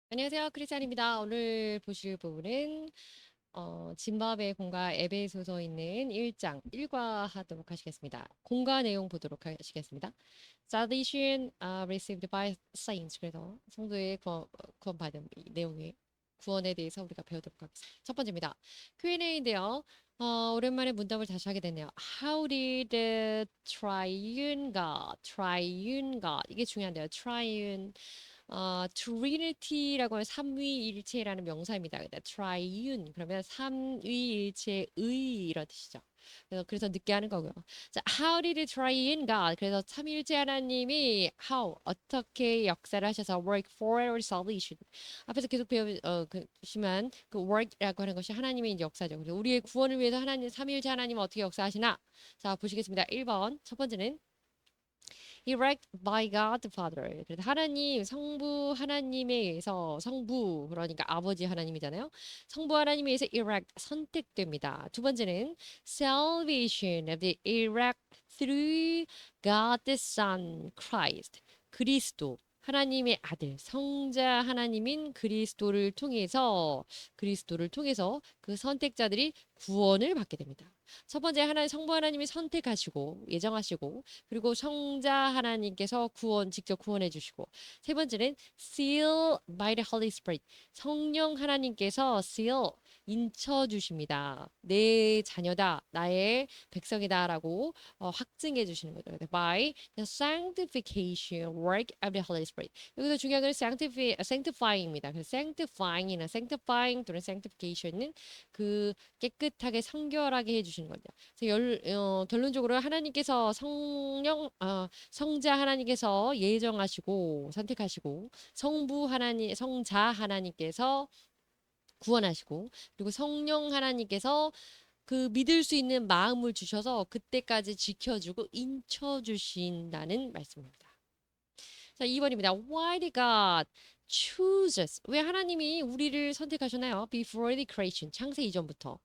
안녕하세요. 크리스찬입니다. 오늘 보실 부분은 짐바브웨 공가 에베소서 있는 1장 1과 하도록 하시겠습니다. 공가 내용 보도록 하시겠습니다. Salvation received by saints. 그래서 성도의 구원받은 이 내용의 구원에 대해서 우리가 배우도록 하겠습니다. 첫 번째입니다. Q&A인데요. 오랜만에 문답을 다시 하게 됐네요. How did the triune God, 이게 중요한데요. triune Trinity라고 하면 삼위일체라는 명사입니다. 근데 triune 그러면 삼위일체의 이런 뜻이죠. 그래서 늦게 하는 거고요. 자, how did the triune God? 그래서 삼위일체 하나님이 어떻게 역사를 하셔서 work for our salvation. 앞에서 계속 배우시면 그 work이라고 하는 것이 하나님의 이제 역사죠. 그래서 우리의 구원을 위해서 하나님 삼위일체 하나님은 어떻게 역사하시나? 자, 보시겠습니다. 1번 첫 번째는 Erect by God the Father. 그래서 하나님, 성부 하나님에 의해서 성부 그러니까 아버지 하나님이잖아요. 성부 하나님에 의해서 erect 선택됩니다. 두 번째는 salvation of the elect through God the Son Christ. 그리스도 하나님의 아들, 성자 하나님인 그리스도를 통해서 그 선택자들이 구원을 받게 됩니다. 첫 번째 하나님 성부 하나님이 선택하시고 예정하시고 그리고 성자 하나님께서 직접 구원해 주시고 세 번째는 seal by the Holy Spirit 성령 하나님께서 seal 인쳐 주십니다. 내 자녀다, 나의 백성이다라고 확증해 주시는 거죠. By the sanctification work of the Holy Spirit. 여기서 중요한 건 sanctifying입니다. 그래서 sanctifying 또는 sanctification은 그 깨끗하게 성결하게 해주시는 거죠. 그래서 결론적으로 하나님께서 성자 하나님께서 예정하시고 선택하시고 성자 하나님께서 구원하시고 그리고 성령 하나님께서 그 믿을 수 있는 마음을 주셔서 그때까지 지켜주고 인쳐주신다는 말씀입니다. 자, 2번입니다. Why did God choose us? 왜 하나님이 우리를 선택하셨나요? Before the creation, 창세 이전부터.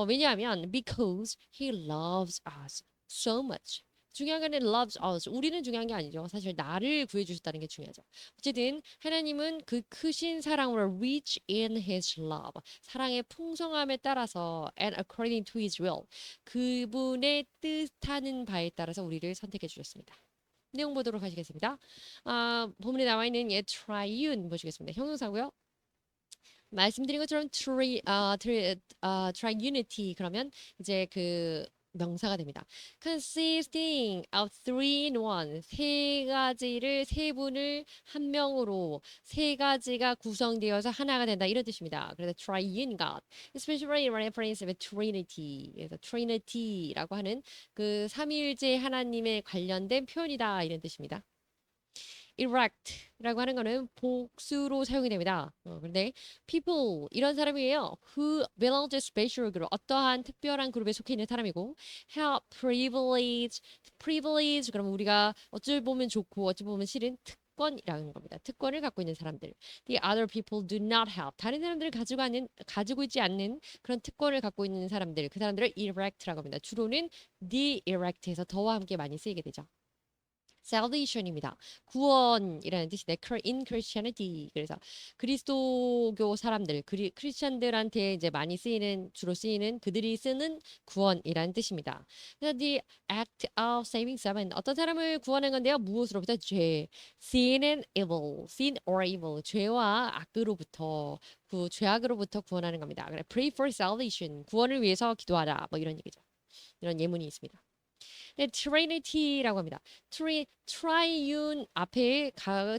왜냐하면 because he loves us so much. 중요한 건 loves us. 우리는 중요한 게 아니죠. 사실 나를 구해주셨다는 게 중요하죠. 어쨌든 하나님은 그 크신 사랑으로 rich in his love. 사랑의 풍성함에 따라서 and according to his will. 그분의 뜻하는 바에 따라서 우리를 선택해 주셨습니다. 내용 보도록 하시겠습니다. 본문에 나와 있는 triune 보시겠습니다. 형용사고요. 말씀드린 것처럼 triunity 그러면 이제 그 명사가 됩니다. consisting of three in one 세 분을 한 명으로 세 가지가 구성되어서 하나가 된다 이런 뜻입니다. 그래서 triune God, especially in reference to Trinity. 그래서 Trinity라고 하는 그 삼위일체 하나님에 관련된 표현이다 이런 뜻입니다. erect라고 하는 거는 복수로 사용이 됩니다. 그런데 people 이런 사람이에요. who belong to special group 어떠한 특별한 그룹에 속해 있는 사람이고 have privilege 그러면 우리가 어찌 보면 좋고 어찌 보면 싫은 특권이라는 겁니다. 특권을 갖고 있는 사람들. The other people do not have. 다른 사람들을 가지고 있지 않는 그런 특권을 갖고 있는 사람들. 그 사람들을 erect라고 합니다. 주로는 the erect에서 더와 함께 많이 쓰이게 되죠. salvation입니다. 구원이라는 뜻인데 in Christianity 그래서 그리스도교 사람들 크리스천들한테 이제 많이 주로 쓰이는 그들이 쓰는 구원이라는 뜻입니다. 그래서 the act of saving someone 어떤 사람을 구원한 건데요. 무엇으로부터 sin or evil 죄와 악으로부터 죄악으로부터 구원하는 겁니다. 그래 pray for salvation 구원을 위해서 기도하라 뭐 이런 얘기죠. 이런 예문이 있습니다. 네, Trinity라고 합니다. Triune 앞에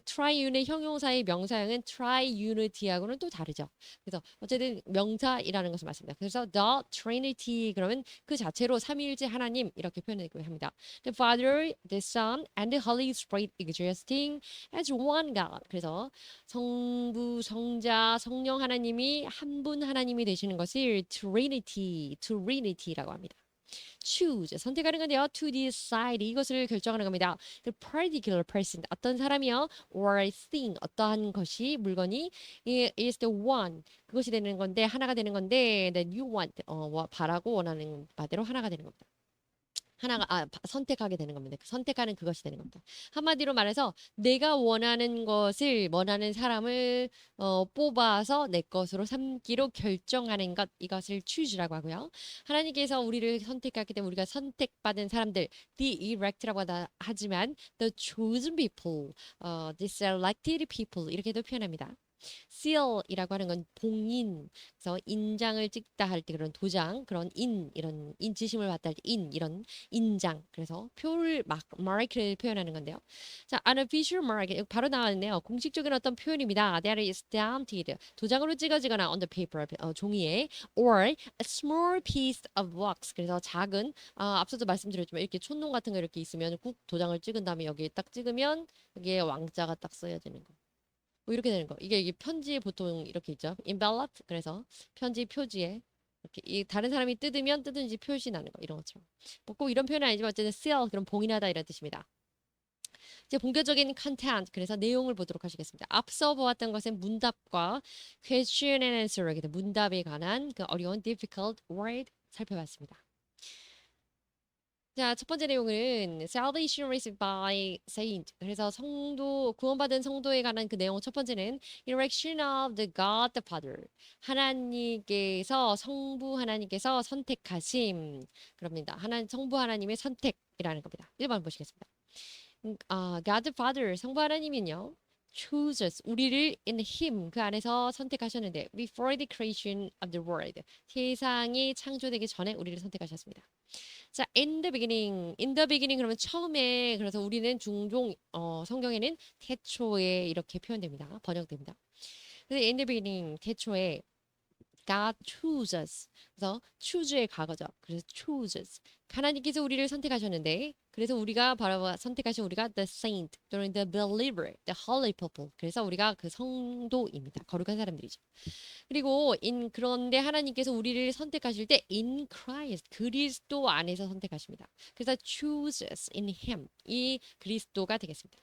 Triune의 형용사의 명사형은 Triunity하고는 또 다르죠. 그래서 어쨌든 명사이라는 것을 말씀합니다. 그래서 The Trinity 그러면 그 자체로 삼위일체 하나님 이렇게 표현되고 합니다. The Father, the Son, and the Holy Spirit existing as one God. 그래서 성부, 성자, 성령 하나님이 한 분 하나님이 되시는 것을 Trinity라고 합니다. choose 선택하는 건데요. to decide 이것을 결정하는 겁니다. The particular person 어떤 사람이요 or thing 어떠한 것이 물건이 is the one 그것이 되는 건데 하나가 되는 건데 that you want 바라고 원하는 바대로 하나가 되는 겁니다. 선택하게 되는 겁니다. 선택하는 그것이 되는 겁니다. 한마디로 말해서 내가 원하는 것을 원하는 사람을 뽑아서 내 것으로 삼기로 결정하는 것 이것을 choose라고 하고요. 하나님께서 우리를 선택했기 때문에 우리가 선택받은 사람들 the elect라고 하지만 the chosen people, the selected people 이렇게도 표현합니다. seal이라고 하는 건 봉인. 그래서 인장을 찍다 할 때 그런 도장, 그런 이런 인지심을 받다 할 때 이런 인장. 그래서 표를 mark를 표현하는 건데요. 자, unofficial mark 여기 바로 나왔네요. 공식적인 어떤 표현입니다. That is stamped 도장으로 찍어지거나 on the paper 종이에 or a small piece of wax. 그래서 작은 앞서도 말씀드렸지만 이렇게 촌농 같은 거 이렇게 있으면 꾹 도장을 찍은 다음에 여기에 딱 찍으면 여기에 왕자가 딱 쓰여지는 거. 뭐 이렇게 되는 거. 이게 편지에 보통 이렇게 있죠. envelope. 그래서 편지 표지에 이렇게 다른 사람이 뜯으면 뜯은지 표시 나는 거 이런 것처럼. 뭐 꼭 이런 표현은 아니지만 어쨌든 seal 그럼 봉인하다 이런 뜻입니다. 이제 본격적인 content 그래서 내용을 보도록 하시겠습니다. 앞서 보았던 것은 문답과 question and answer 이렇게 문답에 관한 그 어려운 difficult word 살펴봤습니다. 자, 첫 번째 내용은 salvation received by saint. 그래서 성도 구원받은 성도에 관한 그 내용 첫 번째는 election of the God the Father. 하나님께서 성부 하나님께서 선택하심. 그럽니다. 성부 하나님의 선택이라는 겁니다. 1번 보시겠습니다. God the Father 성부 하나님은요. chooses 우리를 in him 그 안에서 선택하셨는데 before the creation of the world 세상이 창조되기 전에 우리를 선택하셨습니다. 자, in the beginning 그러면 처음에 그래서 우리는 종종 성경에는 태초에 이렇게 표현됩니다. 번역됩니다. 그래서 in the beginning 태초에 God chooses 그래서 choose의 과거죠. 그래서 chooses 하나님께서 우리를 선택하셨는데 그래서 우리가 바로 선택하신 우리가 the saint 또는 the believer, the holy people 그래서 우리가 그 성도입니다. 거룩한 사람들이죠. 그리고 그런데 하나님께서 우리를 선택하실 때 in Christ 그리스도 안에서 선택하십니다. 그래서 chooses in him 이 그리스도가 되겠습니다.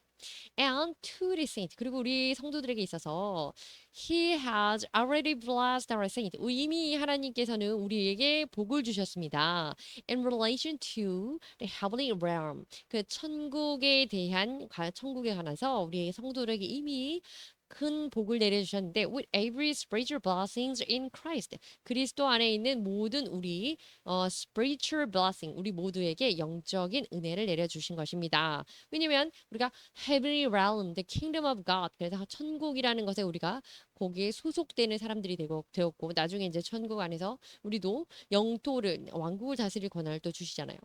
And to the saint 그리고 우리 성도들에게 있어서 he has already blessed our saint 이미 하나님께서는 우리에게 복을 주셨습니다. In relation to the heavenly realm 그 천국에 관해서 우리 성도들에게 이미 큰 복을 내려주셨는데 with every spiritual blessings in Christ 그리스도 안에 있는 모든 우리 spiritual blessing 우리 모두에게 영적인 은혜를 내려주신 것입니다. 왜냐면 우리가 heavenly realm, the kingdom of God 그래서 천국이라는 것에 우리가 거기에 소속되는 사람들이 되었고 나중에 이제 천국 안에서 우리도 영토를 왕국을 다스릴 권한을 또 주시잖아요.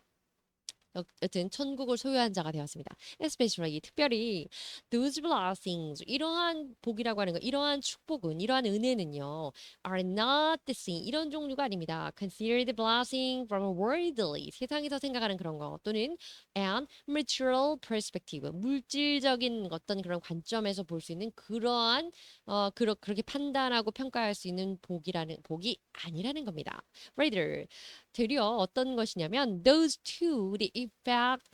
여튼 천국을 소유한 자가 되었습니다. Especially 특별히 those blessings 이러한 복이라고 하는 거, 이러한 축복은, 이러한 은혜는요, are not the same 이런 종류가 아닙니다. Consider the blessing from a worldly 세상에서 생각하는 그런 거 또는 and material perspective 물질적인 어떤 그런 관점에서 볼 수 있는 그러한 그렇게 판단하고 평가할 수 있는 복이 아니라는 겁니다. Rather 되려 어떤 것이냐면 those two the effect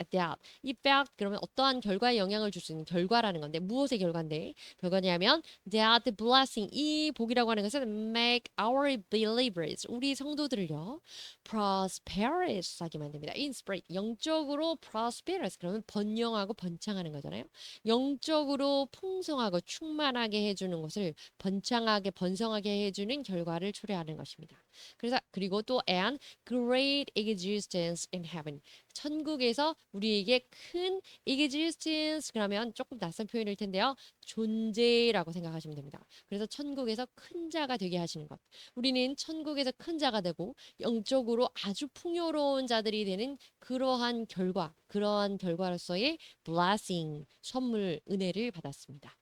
그러면 어떠한 결과에 영향을 줄 수 있는 결과라는 건데 무엇의 결과인데 결과냐면 that the blessing 이 복이라고 하는 것은 make our believers 우리 성도들을요 prosperous 하게 만듭니다. inspirate 영적으로 prosperous 그러면 번영하고 번창하는 거잖아요. 영적으로 풍성하고 충만하게 해주는 것을 번창하게 번성하게 해주는 결과를 초래하는 것입니다. 그래서 그리고 또 and great existence in heaven. 천국에서 우리에게 큰 existence 그러면 조금 낯선 표현일 텐데요. 존재라고 생각하시면 됩니다. 그래서 천국에서 큰 자가 되게 하시는 것. 우리는 천국에서 큰 자가 되고 영적으로 아주 풍요로운 자들이 되는 그러한 결과로서의 blessing, 선물, 은혜를 받았습니다.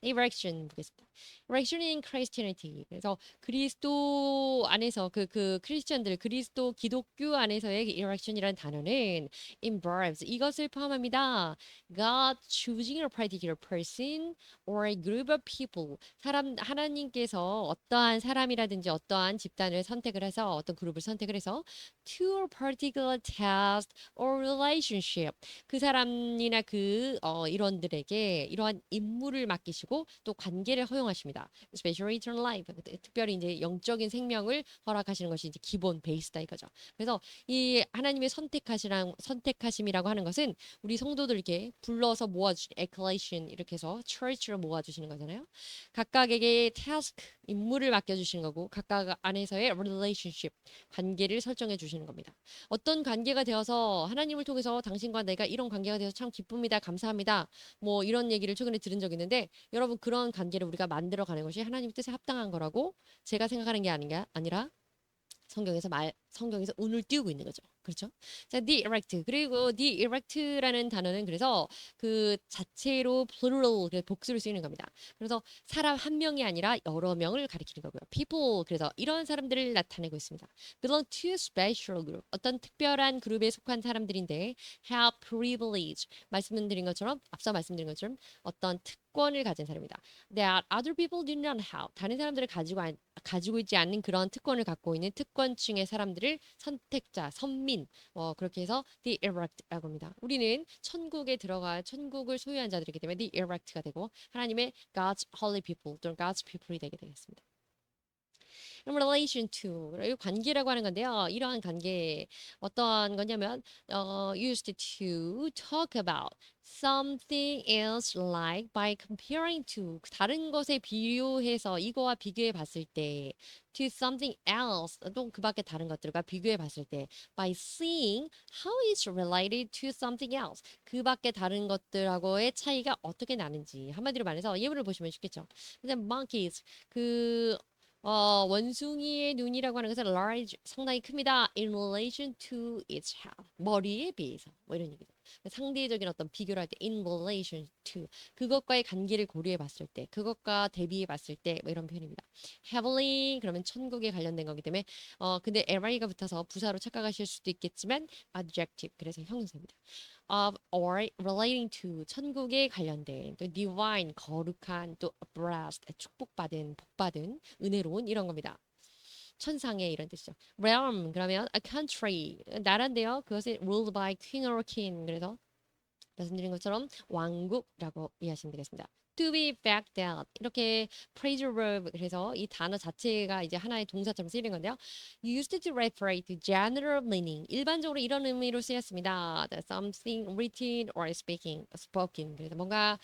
Erection 보겠습니다. Erection in Christianity. 그래서 그리스도 안에서 그 크리스천들 그리스도 기독교 안에서의 erection이라는 단어는 involves 이것을 포함합니다. God choosing a particular person or a group of people. 하나님께서 어떠한 사람이라든지 어떠한 집단을 선택을 해서 어떤 그룹을 선택을 해서 to a particular task or relationship. 그 사람이나 그 일원들에게 이러한 임무를 맡기시고 허락하시고 또 관계를 허용하십니다. Especially eternal life. 특별히 이제 영적인 생명을 허락하시는 것이 이제 기본 베이스다 이거죠. 그래서 이 하나님의 선택하심이라고 하는 것은 우리 성도들에게 불러서 모아주신 ecclesion 이렇게 해서 church로 모아주시는 거잖아요. 각각에게 task 임무를 맡겨주시는 거고 각각 안에서의 relationship 관계를 설정해 주시는 겁니다. 어떤 관계가 되어서 하나님을 통해서 당신과 내가 이런 관계가 되어서 참 기쁩니다. 감사합니다. 뭐 이런 얘기를 최근에 들은 적이 있는데 여러분 그런 관계를 우리가 만들어 가는 것이 하나님 뜻에 합당한 거라고 제가 생각하는 게 아니라 성경에서 운을 띄우고 있는 거죠. 그렇죠? 자, the erect. 그리고 the erect라는 단어는 그래서 그 자체로 plural, 그래서 복수를 쓰이는 겁니다. 그래서 사람 한 명이 아니라 여러 명을 가리키는 거고요. people, 그래서 이런 사람들을 나타내고 있습니다. belong to special group. 어떤 특별한 그룹에 속한 사람들인데 have privilege. 앞서 말씀드린 것처럼 어떤 특권을 가진 사람입니다. That other people do not have. 다른 사람들을 가지고 있지 않는 그런 특권을 갖고 있는 특권층의 사람들을 선택자, 선민, 그렇게 해서 the elect라고 합니다. 우리는 천국을 소유한 자들이기 때문에 the elect가 되고 하나님의 God's holy people 또는 God's people이 되게 되겠습니다. In relation to 이 관계라고 하는 건데요. 이러한 관계 어떤 거냐면 used to talk about something else like by comparing to 다른 것에 비교해서 이거와 비교해 봤을 때 to something else 또 그 밖에 다른 것들과 비교해 봤을 때 by seeing how it's related to something else 그 밖에 다른 것들하고의 차이가 어떻게 나는지 한마디로 말해서 예문을 보시면 쉽겠죠. 근데 monkeys 원숭이의 눈이라고 하는 것은 large, 상당히 큽니다. In relation to its head. 머리에 비해서. 뭐 이런 얘기죠. 상대적인 어떤 비교를 할 때 in relation to 그것과의 관계를 고려해 봤을 때 그것과 대비해 봤을 때 뭐 이런 표현입니다. heavenly 그러면 천국에 관련된 거기 때문에 근데 li가 붙어서 부사로 착각하실 수도 있겠지만 adjective 그래서 형용사입니다. of or relating to 천국에 관련된 또 divine 거룩한 또 blessed 축복받은 복받은 은혜로운 이런 겁니다. 천상의 이런 뜻이죠. realm 그러면 a country 나라인데요. 그것이 ruled by king or king 그래서 말씀드린 것처럼 왕국이라고 이해하시면 되겠습니다. To be backed out 이렇게 phrasal verb 그래서 이 단어 자체가 이제 하나의 동사처럼 쓰이는 건데요. Used to refer to general meaning 일반적으로 이런 의미로 쓰였습니다. That something written or spoken 그래서 뭔가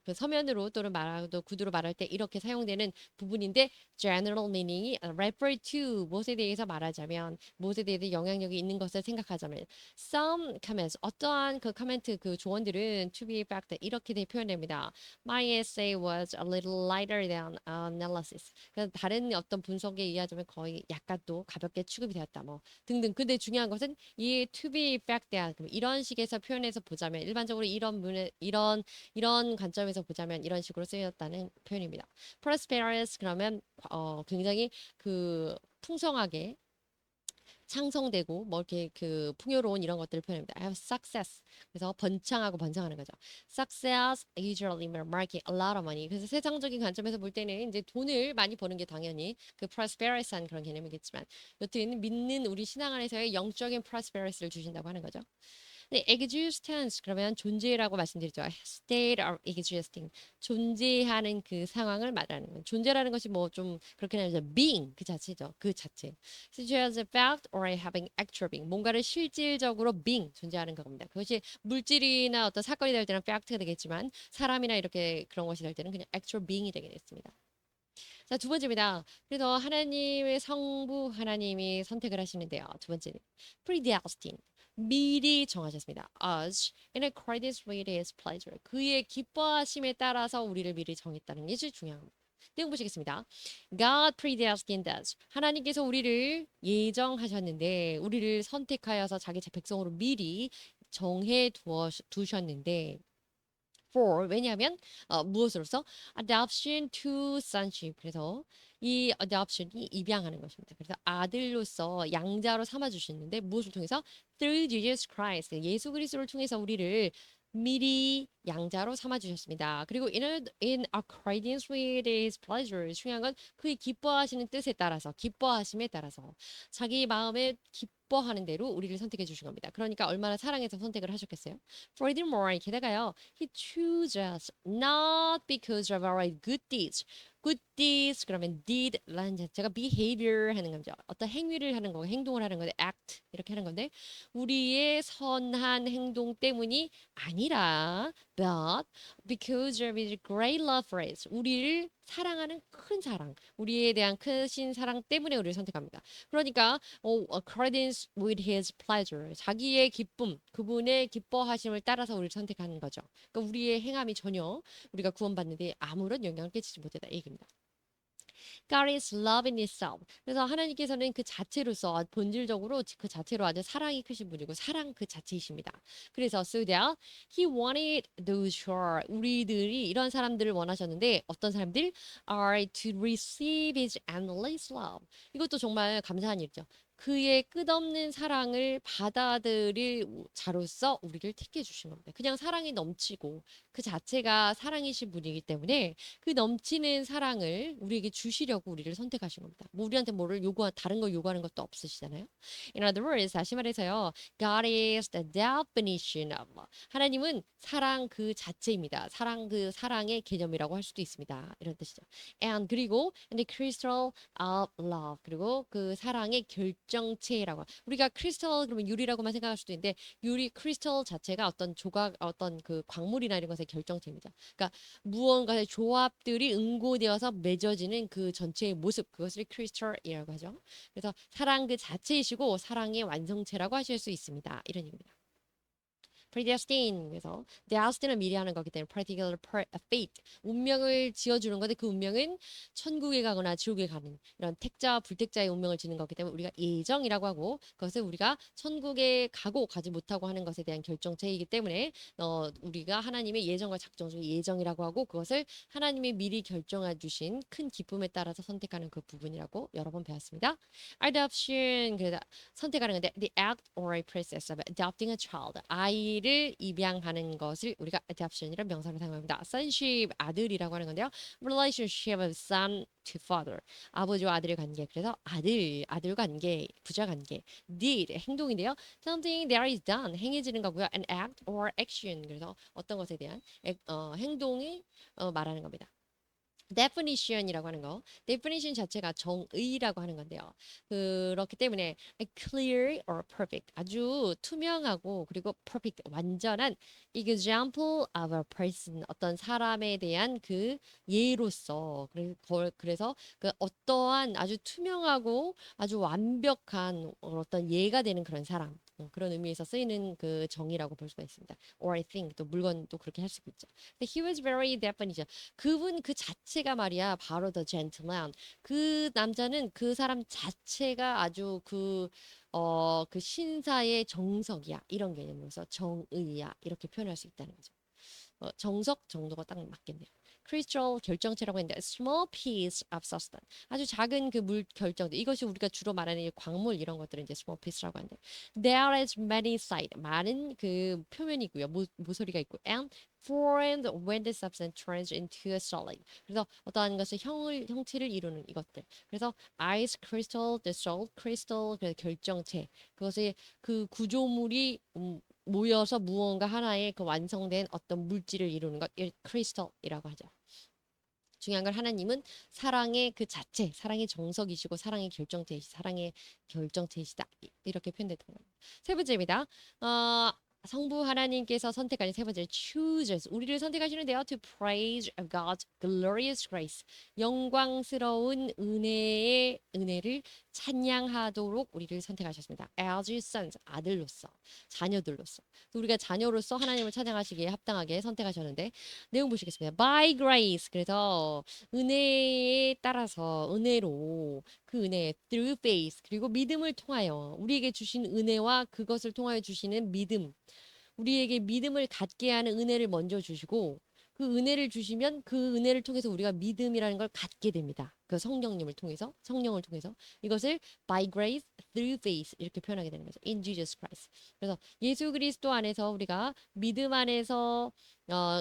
그 서면으로 또는 말하고 구두로 말할 때 이렇게 사용되는 부분인데 general meaning이 refer to 무엇에 대해서 말하자면 무엇에 대해서 영향력이 있는 것을 생각하자면 some comments 어떠한 그 코멘트 그 조언들은 to be backed 이렇게 표현됩니다. My essay was a little lighter than analysis. 그래서 다른 어떤 분석에 의하자면 거의 약간 또 가볍게 취급이 되었다 뭐 등등. 근데 중요한 것은 이 to be backed 이런 식에서 표현해서 보자면 일반적으로 이런 관점에서 보자면 이런 식으로 쓰였다는 표현입니다. prosperous 그러면 굉장히 그 풍성하게 창성되고 뭐 이렇게 그 풍요로운 이런 것들을 표현합니다. I have success. 그래서 번창하는 거죠. Success usually making a lot of money. 그래서 세상적인 관점에서 볼 때는 이제 돈을 많이 버는 게 당연히 그 prosperous한 그런 개념이겠지만 여튼 믿는 우리 신앙 안에서의 영적인 prosperous를 주신다고 하는 거죠. 네, existence 그러면 존재라고 말씀드렸죠. State of existing 존재하는 그 상황을 말하는 거예요. 존재라는 것이 뭐 좀 그렇게 하면 being 그 자체죠. 그 자체. Such as a fact or having actual being 뭔가를 실질적으로 being 존재하는 겁니다. 그것이 물질이나 어떤 사건이 될 때는 fact가 되겠지만 사람이나 이렇게 그런 것이 될 때는 그냥 actual being이 되겠습니다. 자, 두 번째입니다. 그래서 하나님의 성부 하나님이 선택을 하시는데요. 두 번째는 predestined. 미리 정하셨습니다. Us in accordance with his pleasure. 그의 기뻐하심에 따라서 우리를 미리 정했다는 게 제일 중요합니다. 내용 보시겠습니다. God predestined us. 하나님께서 우리를 예정하셨는데 우리를 선택하여서 자기 백성으로 미리 정해 두셨는데 왜냐하면 무엇으로서 adoption to sonship 그래서 이 adoption이 입양하는 것입니다. 그래서 아들로서 양자로 삼아 주셨는데 무엇을 통해서 through Jesus Christ 예수 그리스도를 통해서 우리를 미리 양자로 삼아 주셨습니다. 그리고 in accordance with his pleasure 중요한 건 그의 기뻐하시는 뜻에 따라서 기뻐하심에 따라서 자기 마음에 기뻐하는 대로 우리를 선택해 주신 겁니다. 그러니까 얼마나 사랑해서 선택을 하셨겠어요? Furthermore, 게다가요, He chooses not because of our good deeds. Good deeds 그러면 deed라는 자체가 behavior 하는 거죠. 어떤 행위를 하는 거고 행동을 하는 건데 act 이렇게 하는 건데 우리의 선한 행동 때문이 아니라 but because of his great love for us. 우리를 사랑하는 큰 사랑, 우리에 대한 크신 사랑 때문에 우리를 선택합니다. 그러니까 accordance with his pleasure. 자기의 기쁨, 그분의 기뻐하심을 따라서 우리를 선택하는 거죠. 그러니까 우리의 행함이 전혀 우리가 구원받는데 아무런 영향을 끼치지 못했다 이 얘기입니다. God is love in itself. 그래서 하나님께서는 그 자체로서 본질적으로 그 자체로 아주 사랑이 크신 분이고 사랑 그 자체이십니다. 그래서 so that he wanted those who are 우리들이 이런 사람들을 원하셨는데 어떤 사람들 are to receive his endless love. 이것도 정말 감사한 일이죠. 그의 끝없는 사랑을 받아들일 자로서 우리를 택해 주신 겁니다. 그냥 사랑이 넘치고 그 자체가 사랑이신 분이기 때문에 그 넘치는 사랑을 우리에게 주시려고 우리를 선택하신 겁니다. 뭐 우리한테 뭐를 다른 걸 요구하는 것도 없으시잖아요. In other words, 다시 말해서요. God is the definition of love. 하나님은 사랑 그 자체입니다. 사랑 그 사랑의 개념이라고 할 수도 있습니다. 이런 뜻이죠. And 그리고 the crystal of love. 그리고 그 사랑의 결정체라고. 우리가 크리스탈 그러면 유리라고만 생각할 수도 있는데 유리 크리스탈 자체가 어떤 조각 어떤 그 광물이나 이런 것의 결정체입니다. 그러니까 무언가의 조합들이 응고되어서 맺어지는 그 전체의 모습 그것을 크리스털이라고 하죠. 그래서 사랑 그 자체이시고 사랑의 완성체라고 하실 수 있습니다. 이런 얘기입니다. predestined 그래서 destin은 미리 하는 거기 때문에 particular fate 운명을 지어주는 건데 그 운명은 천국에 가거나 지옥에 가는 이런 택자와 불택자의 운명을 지는 거기 때문에 우리가 예정이라고 하고 그것을 우리가 천국에 가고 가지 못하고 하는 것에 대한 결정체이기 때문에 우리가 하나님의 예정과 작정 중에 예정이라고 하고 그것을 하나님이 미리 결정해 주신 큰 기쁨에 따라서 선택하는 그 부분이라고 여러 번 배웠습니다. adoption 그래서 선택하는 건데 the act or a process of adopting a child 아이를 입양하는 것을 우리가 adoption이라는 명사로 사용합니다. sonship 아들이라고 하는 건데요. relationship of son to father 아버지와 아들의 관계 그래서 아들 관계 부자 관계 deed 행동인데요. something that is done 행해지는 거고요. an act or action 그래서 어떤 것에 대한 행동이 말하는 겁니다. definition이라고 하는 거. definition 자체가 정의라고 하는 건데요. 그렇기 때문에 clear or perfect 아주 투명하고 그리고 perfect 완전한 example of a person 어떤 사람에 대한 그 예로서 그래서 그 어떠한 아주 투명하고 아주 완벽한 어떤 예가 되는 그런 사람 그런 의미에서 쓰이는 그 정의라고 볼 수가 있습니다. or I think 또 물건도 그렇게 할 수 있죠. He was very definition 그분 그 자체가 말이야 바로 the gentleman 그 남자는 그 사람 자체가 아주 그 신사의 정석이야 이런 개념으로서 정의야 이렇게 표현할 수 있다는 거죠. 정석 정도가 딱 맞겠네요. crystal 결정체라고 했는데 small piece of substance 아주 작은 그 물 결정들 이것이 우리가 주로 말하는 광물 이런 것들은 이제 small piece라고 하는데 there is many side 많은 그 표면이고요 모서리가 있고 and formed when the substance turns into a solid 그래서 어떠한 것을 형체를 이루는 이것들 그래서 ice crystal, the salt crystal 그래서 결정체 그것의 그 구조물이 모여서 무언가 하나의 그 완성된 어떤 물질을 이루는 것, 크리스탈이라고 하죠. 중요한 건 하나님은 사랑의 그 자체, 사랑의 정석이시고 사랑의 결정체이시다. 이렇게 표현됐던 겁니다. 세 번째입니다. 성부 하나님께서 선택하신 세 번째 chooses 우리를 선택하시는데요. To praise God's glorious grace 영광스러운 은혜를 찬양하도록 우리를 선택하셨습니다. As sons 아들로서 자녀들로서 우리가 자녀로서 하나님을 찬양하시기에 합당하게 선택하셨는데 내용 보시겠습니다. By grace 그래서 은혜에 따라서 은혜로 그 은혜 through faith 그리고 믿음을 통하여 우리에게 주신 은혜와 그것을 통하여 주시는 믿음 우리에게 믿음을 갖게 하는 은혜를 먼저 주시고 그 은혜를 주시면 그 은혜를 통해서 우리가 믿음이라는 걸 갖게 됩니다. 그 성령을 통해서 이것을 by grace through faith 이렇게 표현하게 되는 거죠. In Jesus Christ. 그래서 예수 그리스도 안에서 우리가 믿음 안에서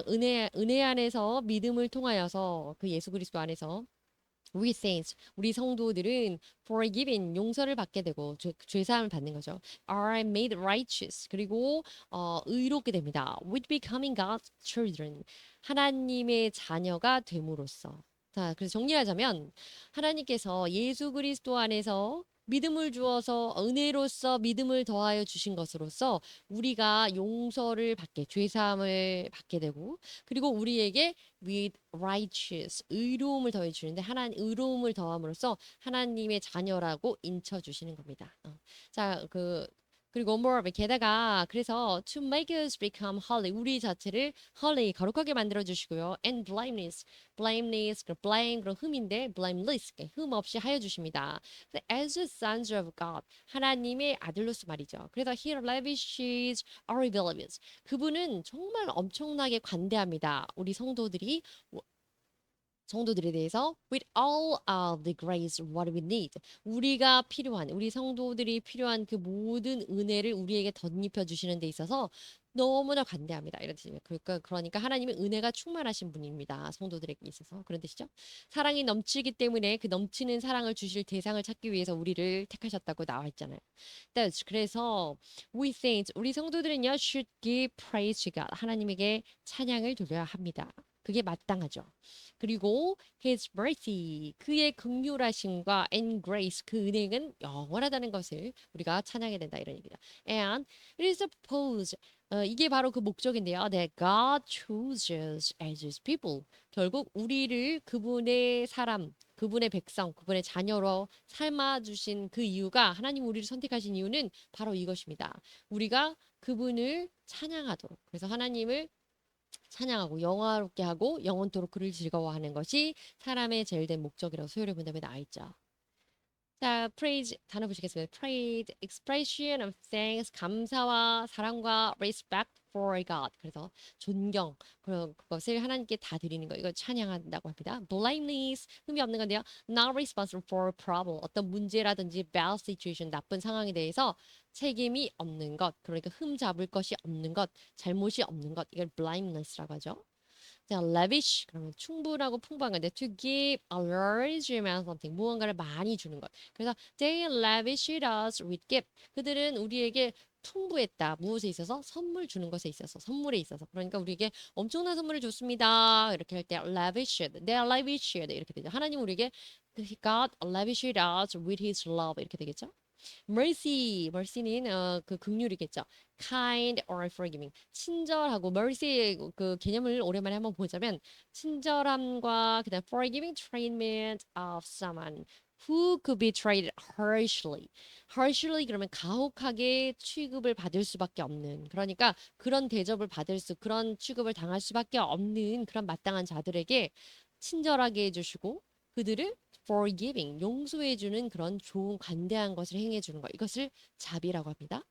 은혜 안에서 믿음을 통하여서 그 예수 그리스도 안에서 We saints, 우리 성도들은 forgiven, 용서를 받게 되고 죄사함을 받는 거죠. Are made righteous, 그리고 의롭게 됩니다. With becoming God's children, 하나님의 자녀가 됨으로써. 자, 그래서 정리하자면 하나님께서 예수 그리스도 안에서 믿음을 주어서 은혜로서 믿음을 더하여 주신 것으로서 우리가 용서를 받게, 죄사함을 받게 되고, 그리고 우리에게 with righteous, 의로움을 더해 주는데 하나님 의로움을 더함으로써 하나님의 자녀라고 인쳐 주시는 겁니다. 자, 그리고 more, 게다가 그래서 to make us become holy, 우리 자체를 holy, 거룩하게 만들어 주시고요. and blameless, blameless, 그 blame 그런 흠인데 blameless, 흠 없이 하여 주십니다. as the sons of God, 하나님의 아들로서 말이죠. 그래서 he lavishes our believers, 그분은 정말 엄청나게 관대합니다. 우리 성도들에 대해서 with all of the grace what we need, 우리가 필요한, 우리 성도들이 필요한 그 모든 은혜를 우리에게 덧입혀 주시는 데 있어서 너무나 관대합니다. 이런 뜻입니다. 그러니까 하나님의 은혜가 충만하신 분입니다. 성도들에게 있어서. 그런 뜻이죠. 사랑이 넘치기 때문에 그 넘치는 사랑을 주실 대상을 찾기 위해서 우리를 택하셨다고 나와 있잖아요. 그래서 we saints, 우리 성도들은요 should give praise to God, 하나님에게 찬양을 돌려야 합니다. 그게 마땅하죠. 그리고 his mercy, 그의 긍휼하심과 and grace, 그 은혜는 영원하다는 것을 우리가 찬양해야 된다 이런 얘기다. And it is supposed, 이게 바로 그 목적인데요. that God chooses as his people. 결국 우리를 그분의 사람, 그분의 백성, 그분의 자녀로 삶아 주신 그 이유가, 하나님 우리를 선택하신 이유는 바로 이것입니다. 우리가 그분을 찬양하도록. 그래서 하나님을 찬양하고 영화롭게 하고 영원토록 그를 즐거워하는 것이 사람의 제일 된 목적이라고 소요리 본담에 나와 있죠. 자, praise 단어 보시겠습니다. praise, expression of thanks, 감사와 사랑과 respect for God. 그래서 존경, 그것을 하나님께 다 드리는 거. 이거 찬양한다고 합니다. blameless, 흠이 없는 건데요. not responsible for problem, 어떤 문제라든지 bad situation, 나쁜 상황에 대해서 책임이 없는 것. 그러니까 흠 잡을 것이 없는 것, 잘못이 없는 것. 이걸 blameless라고 하죠. 자, lavish 그러면 충분하고 풍부한 건데 to give a large amount of something, 무언가를 많이 주는 것. 그래서 they lavished us with gift. 그들은 우리에게 풍부했다. 무엇에 있어서? 선물 주는 것에 있어서, 선물에 있어서. 그러니까 우리에게 엄청난 선물을 줬습니다. 이렇게 할 때 lavished, they lavished 이렇게 되죠. 하나님 우리에게 God lavished us with His love 이렇게 되겠죠. mercy, mercy는 그 긍휼이겠죠. kind or forgiving, 친절하고 mercy의 그 개념을 오랜만에 한번 보자면 친절함과 그다음 forgiving treatment of someone who could be treated harshly. harshly 그러면 가혹하게 취급을 받을 수밖에 없는, 그러니까 그런 대접을 그런 취급을 당할 수밖에 없는 그런 마땅한 자들에게 친절하게 해주시고 그들을 forgiving, 용서해주는 그런 좋은 관대한 것을 행해주는 것. 이것을 자비라고 합니다.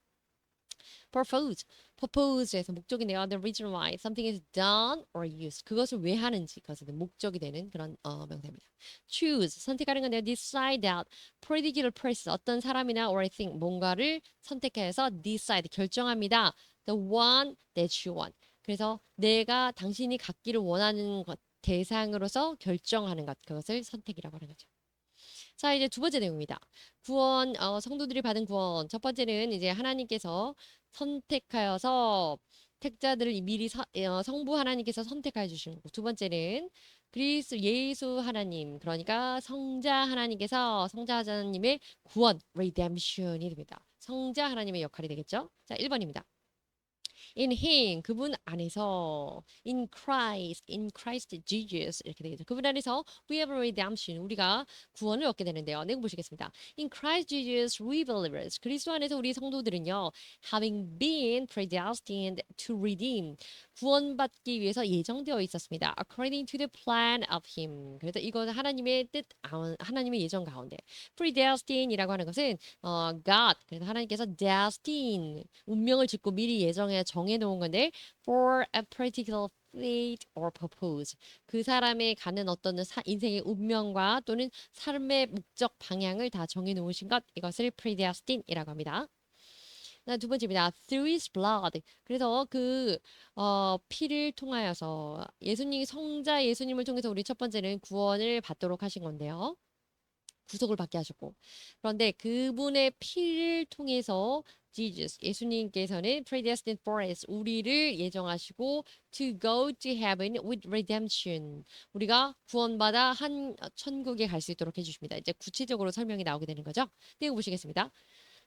propose에서 목적인데요. The reason why something is done or used. 그것을 왜 하는지, 그것은 목적이 되는 그런 명사입니다. choose, 선택하는 건데요. decide out, particular person, 어떤 사람이나 or thing, 뭔가를 선택해서 decide, 결정합니다. The one that you want. 그래서 내가 당신이 갖기를 원하는 것, 대상으로서 결정하는 것, 그것을 선택이라고 하는 거죠. 자, 이제 두 번째 내용입니다. 구원, 성도들이 받은 구원. 첫 번째는 이제 하나님께서 선택하여서 택자들을 미리 성부 하나님께서 선택하여 주시는 거고, 두 번째는 예수 하나님, 그러니까 성자 하나님께서, 성자 하나님의 구원, redemption이 됩니다. 성자 하나님의 역할이 되겠죠? 자, 1번입니다. In him, 그분 안에서, in Christ Jesus 이렇게 되겠죠. 그분 안에서 we have redemption, 우리가 구원을 얻게 되는데요. 내용 보시겠습니다. In Christ Jesus we believers, 그리스도 안에서 우리 성도들은요, having been predestined to redeem, 구원받기 위해서 예정되어 있었습니다. According to the plan of him. 그래서 이것은 하나님의 뜻, 하나님의 예정 가운데. predestin이라고 하는 것은 God, 그래서 하나님께서 destine, 운명을 짓고 미리 예정해 정해놓은 건데 for a particular fate or purpose, 그 사람의 가는 어떤 인생의 운명과 또는 삶의 목적 방향을 다 정해놓으신 것, 이것을 predestin이라고 합니다. 두 번째입니다. Through his blood. 그래서 피를 통하여서 성자 예수님을 통해서 우리 첫 번째는 구원을 받도록 하신 건데요. 구속을 받게 하셨고. 그런데 그분의 피를 통해서 Jesus, 예수님께서는 predestined for us, 우리를 예정하시고 to go to heaven with redemption. 우리가 구원받아 천국에 갈 수 있도록 해주십니다. 이제 구체적으로 설명이 나오게 되는 거죠. 띄워 보시겠습니다.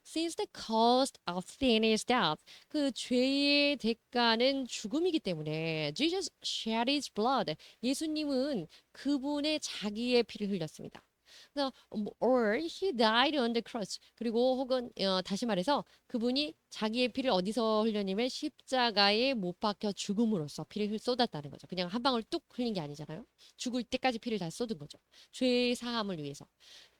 Since the cost of sin is death, 그 죄의 대가는 죽음이기 때문에 Jesus shed his blood. 예수님은 그분의 자기의 피를 흘렸습니다. 그래서 or he died on the cross. 그리고 혹은 다시 말해서 그분이 자기의 피를 어디서 흘렸냐면 십자가에 못 박혀 죽음으로써 피를 쏟았다는 거죠. 그냥 한 방울 뚝 흘린 게 아니잖아요. 죽을 때까지 피를 다 쏟은 거죠. 죄 사함을 위해서.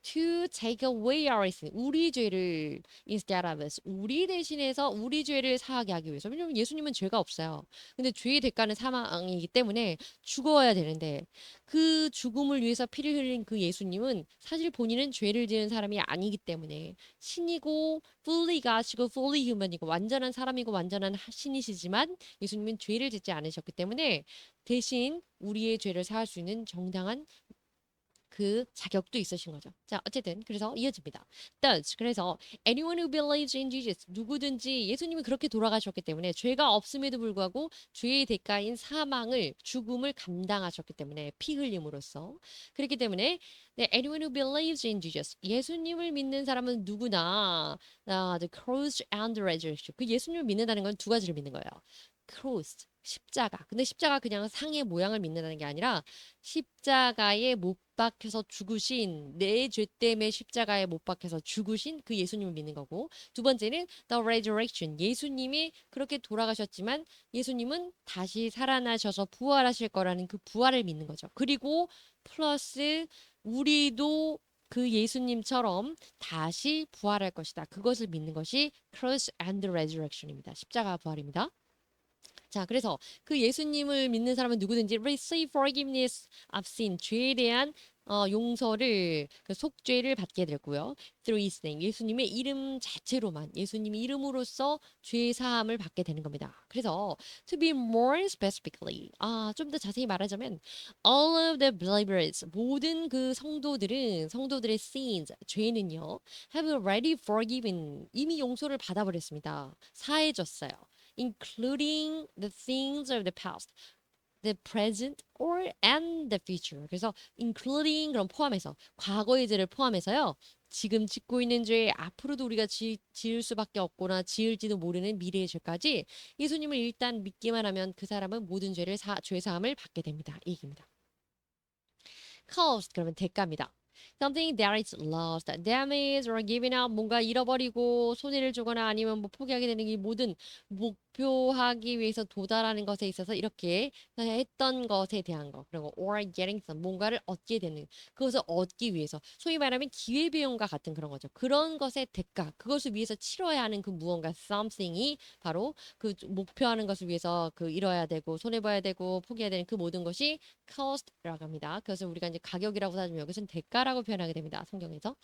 To take away our sin. 우리 죄를 instead of us. 우리 대신해서 우리 죄를 사하게 하기 위해서. 왜냐면 예수님은 죄가 없어요. 근데 죄의 대가는 사망이기 때문에 죽어야 되는데 그 죽음을 위해서 피를 흘린 그 예수님은 사실 본인은 죄를 지은 사람이 아니기 때문에 신이고 fully God이고 fully human이고 완전한 사람이고 완전한 신이시지만 예수님은 죄를 짓지 않으셨기 때문에 대신 우리의 죄를 사할 수 있는 정당한 그 자격도 있으신 거죠. 자, 어쨌든 그래서 이어집니다. Thus, 그래서 anyone who believes in Jesus, 누구든지 예수님이 그렇게 돌아가셨기 때문에 죄가 없음에도 불구하고 죄의 대가인 사망을 죽음을 감당하셨기 때문에 피 흘림으로써 그렇기 때문에 네, anyone who believes in Jesus, 예수님을 믿는 사람은 누구나 the cross and the resurrection. 그 예수님을 믿는다는 건 두 가지를 믿는 거예요. cross 십자가. 근데 십자가 그냥 상의 모양을 믿는다는 게 아니라 십자가에 못 박혀서 죽으신 내 죄 때문에 십자가에 못 박혀서 죽으신 그 예수님을 믿는 거고 두 번째는 the resurrection. 예수님이 그렇게 돌아가셨지만 예수님은 다시 살아나셔서 부활하실 거라는 그 부활을 믿는 거죠. 그리고 플러스 우리도 그 예수님처럼 다시 부활할 것이다. 그것을 믿는 것이 cross and resurrection입니다. 십자가 부활입니다. 자, 그래서 그 예수님을 믿는 사람은 누구든지 receive forgiveness of sin, 죄에 대한 용서를 그 속죄를 받게 되고요. through his name, 예수님의 이름 자체로만 예수님의 이름으로써 죄 사함을 받게 되는 겁니다. 그래서 to be more specifically, 좀 더 자세히 말하자면 all of the believers, 모든 그 성도들의 sins, 죄는요, have already forgiven, 이미 용서를 받아버렸습니다. 사해졌어요. including the things of the past, the present, or and the future. 그래서 including 그럼 포함해서 과거의 죄를 포함해서요. 지금 짓고 있는 죄, 앞으로도 우리가 지을 수밖에 없거나 지을지도 모르는 미래의 죄까지 예수님을 일단 믿기만 하면 그 사람은 모든 죄 사함을 받게 됩니다. 이 얘기입니다. cost 그러면 대가입니다. Something that is lost, damaged or given up, 뭔가 잃어버리고 손해를 주거나 아니면 뭐 포기하게 되는 이 모든 목표하기 위해서 도달하는 것에 있어서 이렇게 했던 것에 대한 거 그리고 or getting some, 뭔가를 얻게 되는 그것을 얻기 위해서 소위 말하면 기회비용과 같은 그런 거죠. 그런 것의 대가, 그것을 위해서 치러야 하는 그 무언가 something이 바로 그 목표하는 것을 위해서 그 잃어야 되고 손해봐야 되고 포기해야 되는 그 모든 것이 cost라고 합니다. 그래서 우리가 이제 가격이라고 하지만 여기서는 대가라고 표현하게 됩니다. 성경에서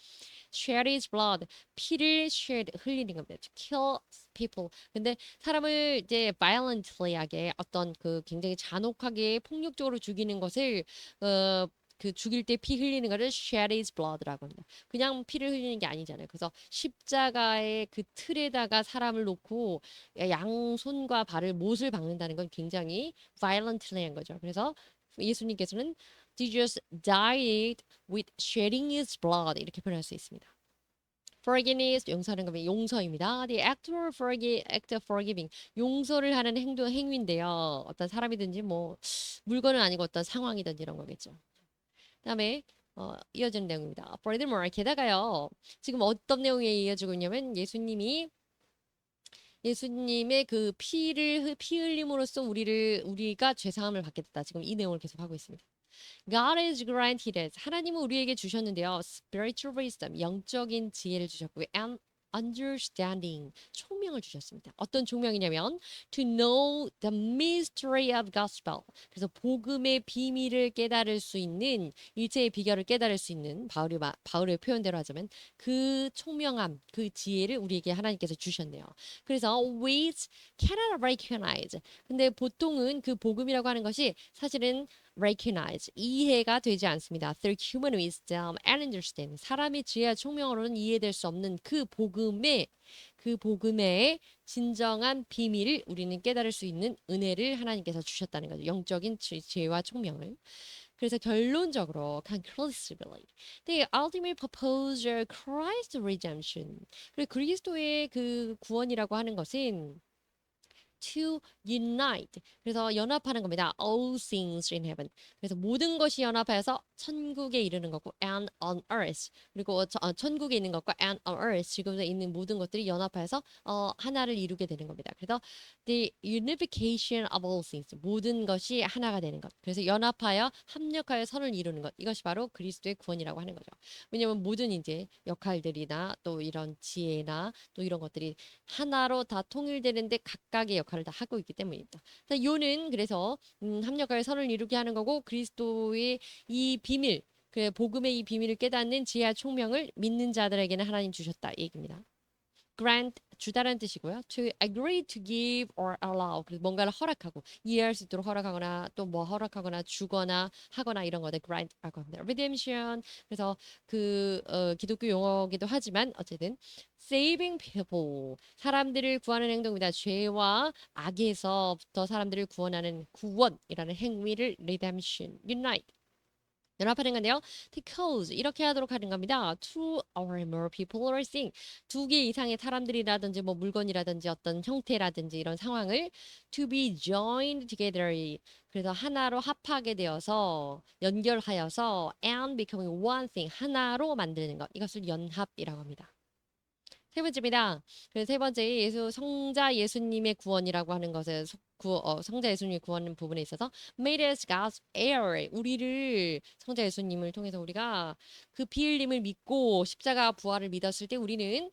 shed his blood, 피를 shed 흘리는 겁니다. to kill people. 근데 사람을 이제 violently하게 어떤 그 굉장히 잔혹하게 폭력적으로 죽이는 것을 그 죽일 때 피 흘리는 거를 shed his blood라고 합니다. 그냥 피를 흘리는 게 아니잖아요. 그래서 십자가의 그 틀에다가 사람을 놓고 양손과 발을 못을 박는다는 건 굉장히 violently한 거죠. 그래서 예수님께서는 Jesus died with shedding his blood 이렇게 표현할 수 있습니다. Forgiveness 용서하는 거면 용서입니다. The act of forgiving 용서를 하는 행위인데요. 어떤 사람이든지 뭐 물건은 아니고 어떤 상황이든지 이런 거겠죠. 그다음에 이어지는 내용입니다. Furthermore 게다가요. 지금 어떤 내용에 이어지고 있냐면 예수님의 그 피 흘림으로써 우리가 죄 사함을 받게 됐다. 지금 이 내용을 계속 하고 있습니다. God has granted us. 하나님은 우리에게 주셨는데요. Spiritual wisdom, 영적인 지혜를 주셨고요. And understanding 총명을 주셨습니다. 어떤 총명이냐면 to know the mystery of gospel. 그래서 복음의 비밀을 깨달을 수 있는 일체의 비결을 깨달을 수 있는 바울의 표현대로 하자면 그 총명함, 그 지혜를 우리에게 하나님께서 주셨네요. 그래서 which cannot recognize. 근데 보통은 그 복음이라고 하는 것이 사실은 recognize, 이해가 되지 않습니다. Through human wisdom and understanding. 사람의 지혜와 총명으로는 이해될 수 없는 그 복음의 진정한 비밀을 우리는 깨달을 수 있는 은혜를 하나님께서 주셨다는 거죠. 영적인 지혜와 총명을. 그래서 결론적으로 conclusively the ultimate purpose of Christ's redemption. 그리고 그리스도의 그 구원이라고 하는 것은 to unite. 그래서 연합하는 겁니다. All things in heaven. 그래서 모든 것이 연합해서 천국에 이르는 거고 and on earth. 그리고 천국에 있는 것과 and on earth 지금에 있는 모든 것들이 연합해서 하나를 이루게 되는 겁니다. 그래서 the unification of all things. 모든 것이 하나가 되는 것. 그래서 연합하여 합력하여 선을 이루는 것. 이것이 바로 그리스도의 구원이라고 하는 거죠. 왜냐하면 모든 이제 역할들이나 또 이런 지혜나 또 이런 것들이 하나로 다 통일되는데 각각의 역할을 다 하고 있기 때문입니다. 요는 그래서 합력하여 선을 이루게 하는 거고 그리스도의 이 비밀, 그 복음의 이 비밀을 깨닫는 지혜와 총명을 믿는 자들에게는 하나님 주셨다 이 얘기입니다. grant 주다라는 뜻이고요. to agree to give or allow. 그래서 뭔가를 허락하고 이해할 수 있도록 허락하거나 또 뭐 허락하거나 주거나 하거나 이런 거를 grant라고 합니다. redemption. 그래서 기독교 용어기도 하지만 어쨌든 saving people. 사람들을 구하는 행동입니다. 죄와 악에서부터 사람들을 구원하는 구원이라는 행위를 redemption, unite. 연합하는 건데요. To cause 이렇게 하도록 하는 겁니다. Two or more people or thing. 두 개 이상의 사람들이라든지 뭐 물건이라든지 어떤 형태라든지 이런 상황을 to be joined together. 그래서 하나로 합하게 되어서 연결하여서 and becoming one thing. 하나로 만드는 것. 이것을 연합이라고 합니다. 세 번째입니다. 그래서 세 번째 성자 예수님의 구원이라고 하는 것에 성자 예수님의 구원 부분에 있어서 made us God's heir. 우리를 성자 예수님을 통해서 우리가 그 비일림을 믿고 십자가 부활을 믿었을 때 우리는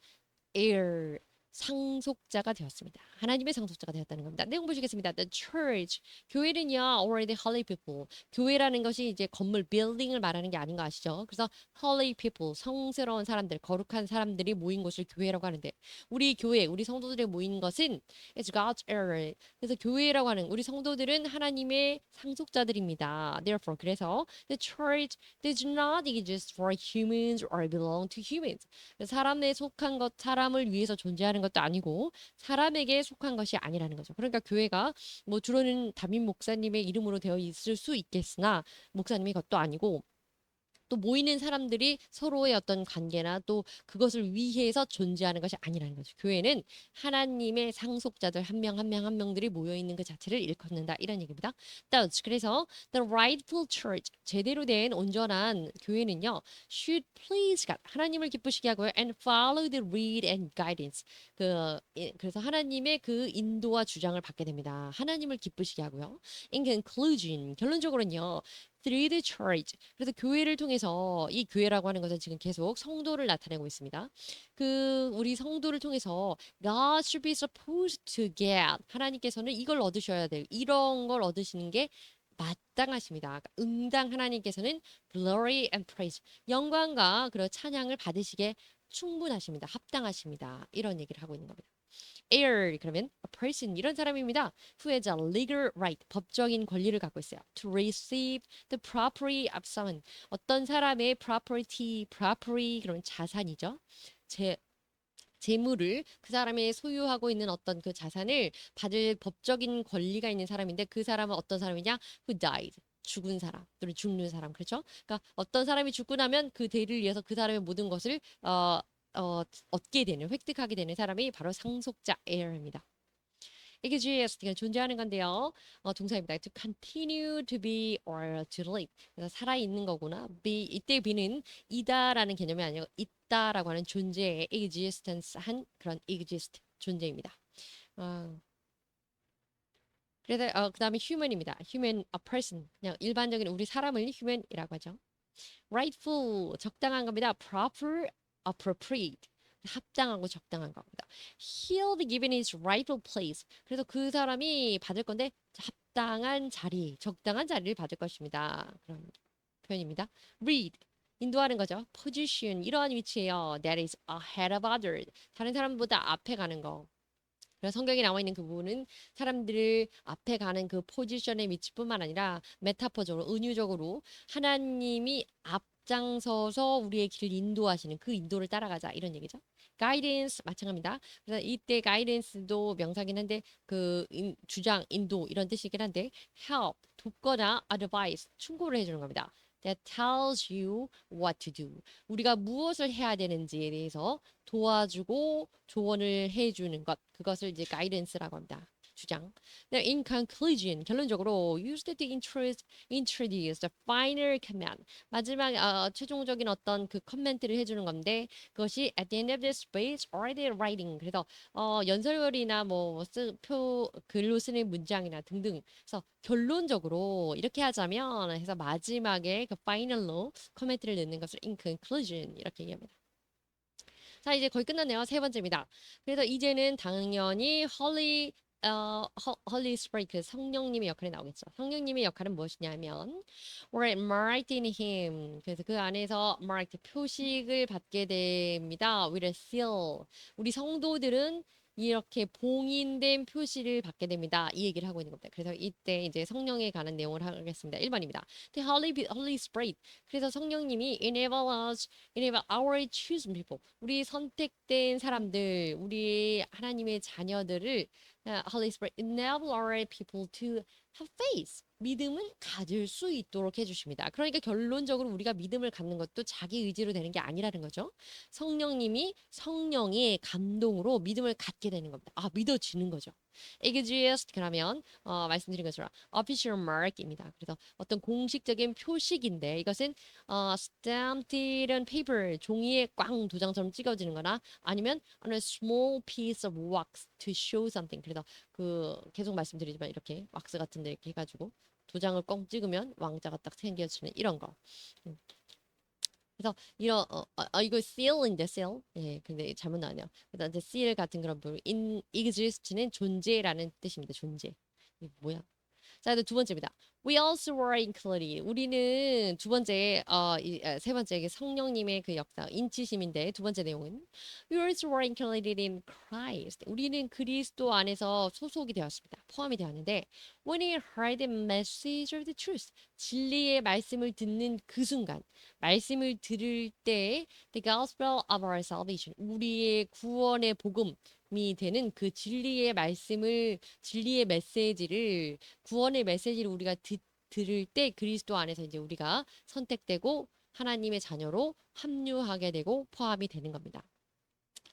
heir 상속자가 되었습니다. 하나님의 상속자가 되었다는 겁니다. 내용 보시겠습니다. The church 교회는요 already holy people. 교회라는 것이 이제 건물 building을 말하는 게 아닌 거 아시죠? 그래서 holy people 성스러운 사람들 거룩한 사람들이 모인 곳을 교회라고 하는데 우리 교회 우리 성도들이 모인 것은 it's God's heir. 그래서 교회라고 하는 우리 성도들은 하나님의 상속자들입니다. Therefore 그래서 the church does not exist for humans or belong to humans. 사람에 속한 것, 사람을 위해서 존재하는 것도 아니고 사람에게 속한 것이 아니라는 거죠. 그러니까 교회가 뭐 주로는 담임 목사님의 이름으로 되어 있을 수 있겠으나 목사님의 것도 아니고 또 모이는 사람들이 서로의 어떤 관계나 또 그것을 위해서 존재하는 것이 아니라는 거죠. 교회는 하나님의 상속자들 한 명 한 명 한 명들이 모여 있는 그 자체를 일컫는다 이런 얘기입니다. 그래서 the rightful church 제대로 된 온전한 교회는요 should please God 하나님을 기쁘시게 하고요 and follow the lead and guidance 그래서 하나님의 그 인도와 주장을 받게 됩니다. 하나님을 기쁘시게 하고요. In conclusion 결론적으로는요 through the church. 그래서 교회를 통해서 이 교회라고 하는 것은 지금 계속 성도를 나타내고 있습니다. 우리 성도를 통해서 God should be supposed to get. 하나님께서는 이걸 얻으셔야 돼요. 이런 걸 얻으시는 게 마땅하십니다. 응당 하나님께서는 glory and praise. 영광과 그런 찬양을 받으시게 충분하십니다. 합당하십니다. 이런 얘기를 하고 있는 겁니다. heir 그러면 a person 이런 사람입니다. who has a legal right 법적인 권리를 갖고 있어요. to receive the property of someone 어떤 사람의 property 그러면 자산이죠. 재물을 그 사람이 소유하고 있는 어떤 그 자산을 받을 법적인 권리가 있는 사람인데 그 사람은 어떤 사람이냐? who died 죽은 사람 또는 죽는 사람 그렇죠? 그러니까 어떤 사람이 죽고 나면 그 대를 위해서 그 사람의 모든 것을 얻게 되는 획득하게 되는 사람이 바로 상속자 heir입니다. 이게 GS가 존재하는 건데요. 동사입니다. To continue to be or to live. 그래서 살아 있는 거구나. be 이때 be는 이다라는 개념이 아니고 있다라고 하는 존재의 existence 한 그런 exist 존재입니다. 그래서 그다음에 human입니다. human a person 그냥 일반적인 우리 사람을 human이라고 하죠. rightful 적당한 겁니다. proper appropriate 합당하고 적당한 겁니다. He'll be given his rightful place. 그래서 그 사람이 받을 건데 합당한 자리, 적당한 자리를 받을 것입니다. 그런 표현입니다. Read. 인도하는 거죠. Position. 이러한 위치예요. That is ahead of others. 다른 사람보다 앞에 가는 거. 그래서 성경에 나와 있는 그 부분은 사람들을 앞에 가는 그 포지션의 위치뿐만 아니라 메타포적으로 은유적으로 하나님이 앞장서서 우리의 길을 인도하시는 그 인도를 따라가자 이런 얘기죠. 가이던스 마찬가지입니다. 그래서 이때 가이던스도 명사긴 한데 그 주장, 인도 이런 뜻이긴 한데 help 돕거나 advice 충고를 해주는 겁니다. That tells you what to do. 우리가 무엇을 해야 되는지에 대해서 도와주고 조언을 해주는 것 그것을 이제 guidance라고 합니다. 주장. In conclusion, 결론적으로 used to introduce the final command. 마지막 최종적인 어떤 그 커멘트를 해주는 건데 그것이 at the end of the speech or the writing. 그래서 연설이나 뭐 글로 쓰는 문장이나 등등. 그래서 결론적으로 이렇게 하자면 해서 마지막에 그 final로 커멘트를 넣는 것을 in conclusion 이렇게 얘기합니다. 자, 이제 거의 끝났네요. 세 번째입니다. 그래서 이제는 당연히 홀리 스피릿 성령님의 역할이 나오겠죠. 성령님의 역할은 무엇이냐면 we're marked in him. 그래서 그 안에서 marked 표식을 받게 됩니다. with a seal. 우리 성도들은 이렇게 봉인된 표시를 받게 됩니다. 이 얘기를 하고 있는 겁니다. 그래서 이때 이제 성령에 관한 내용을 하겠습니다. 1번입니다. The Holy Spirit. 그래서 성령님이 enable our chosen people. 우리 선택된 사람들, 우리 하나님의 자녀들을 Holy Spirit enable our people to have faith. 믿음을 가질 수 있도록 해주십니다. 그러니까 결론적으로 우리가 믿음을 갖는 것도 자기 의지로 되는 게 아니라는 거죠. 성령님이 성령의 감동으로 믿음을 갖게 되는 겁니다. 아, 믿어지는 거죠. exist 그러면 말씀드린 것처럼 official mark입니다. 그래서 어떤 공식적인 표식인데 이것은 stamped on paper 종이에 꽝 도장처럼 찍어지는 거나 아니면 on a small piece of wax to show something. 그래서 그 계속 말씀드리지만 이렇게 왁스 같은 데 이렇게 해가지고 도장을 꽁 찍으면 왕자가 딱 생겨지는 이런 거. 그래서 이런 이거 seal인데 seal. 예, 근데 잘못 나왔네요. 그래서 이제 seal 같은 그런 부분 in exist는 존재라는 뜻입니다. 존재. 이게 뭐야? 자, 두 번째입니다. We also were included. 우리는 두 번째, 세 번째 이게 성령님의 그 역사, 인치심인데 두 번째 내용은 We also were included in Christ. 우리는 그리스도 안에서 소속이 되었습니다. 포함이 되었는데 When we heard the message of the truth. 진리의 말씀을 듣는 그 순간, 말씀을 들을 때 The gospel of our salvation. 우리의 구원의 복음. 이 되는 그 진리의 말씀을 진리의 메시지를 구원의 메시지를 우리가 들을 때 그리스도 안에서 이제 우리가 선택되고 하나님의 자녀로 합류하게 되고 포함이 되는 겁니다.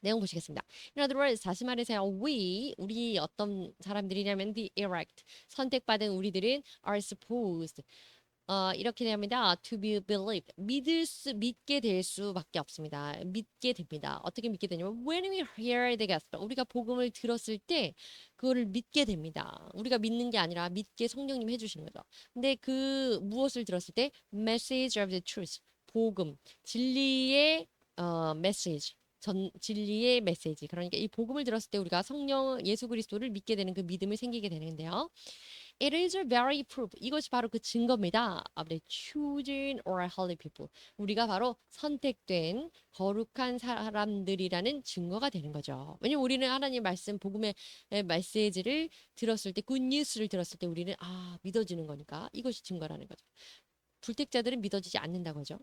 내용 보시겠습니다. In other words, 다시 말해서 우리 어떤 사람들이냐면 the elect, 선택받은 우리들은 are supposed 이렇게 됩니다. To be believed. 믿게 될 수밖에 없습니다. 믿게 됩니다. 어떻게 믿게 되냐면 when we hear the gospel. 우리가 복음을 들었을 때 그거를 믿게 됩니다. 우리가 믿는 게 아니라 믿게 성령님 해주시는 거죠. 근데 그 무엇을 들었을 때 message of the truth. 복음, 진리의 메시지. 진리의 메시지. 그러니까 이 복음을 들었을 때 우리가 성령 예수 그리스도를 믿게 되는 그 믿음을 생기게 되는데요. It is a very proof. 이것이 바로 그 증거입니다. Of the chosen or holy people. 우리가 바로 선택된 거룩한 사람들이라는 증거가 되는 거죠. 왜냐면 우리는 하나님 말씀, 복음의 메시지를 들었을 때, 굿뉴스를 들었을 때 우리는 믿어지는 거니까 이것이 증거라는 거죠. 불택자들은 믿어지지 않는다고 하죠.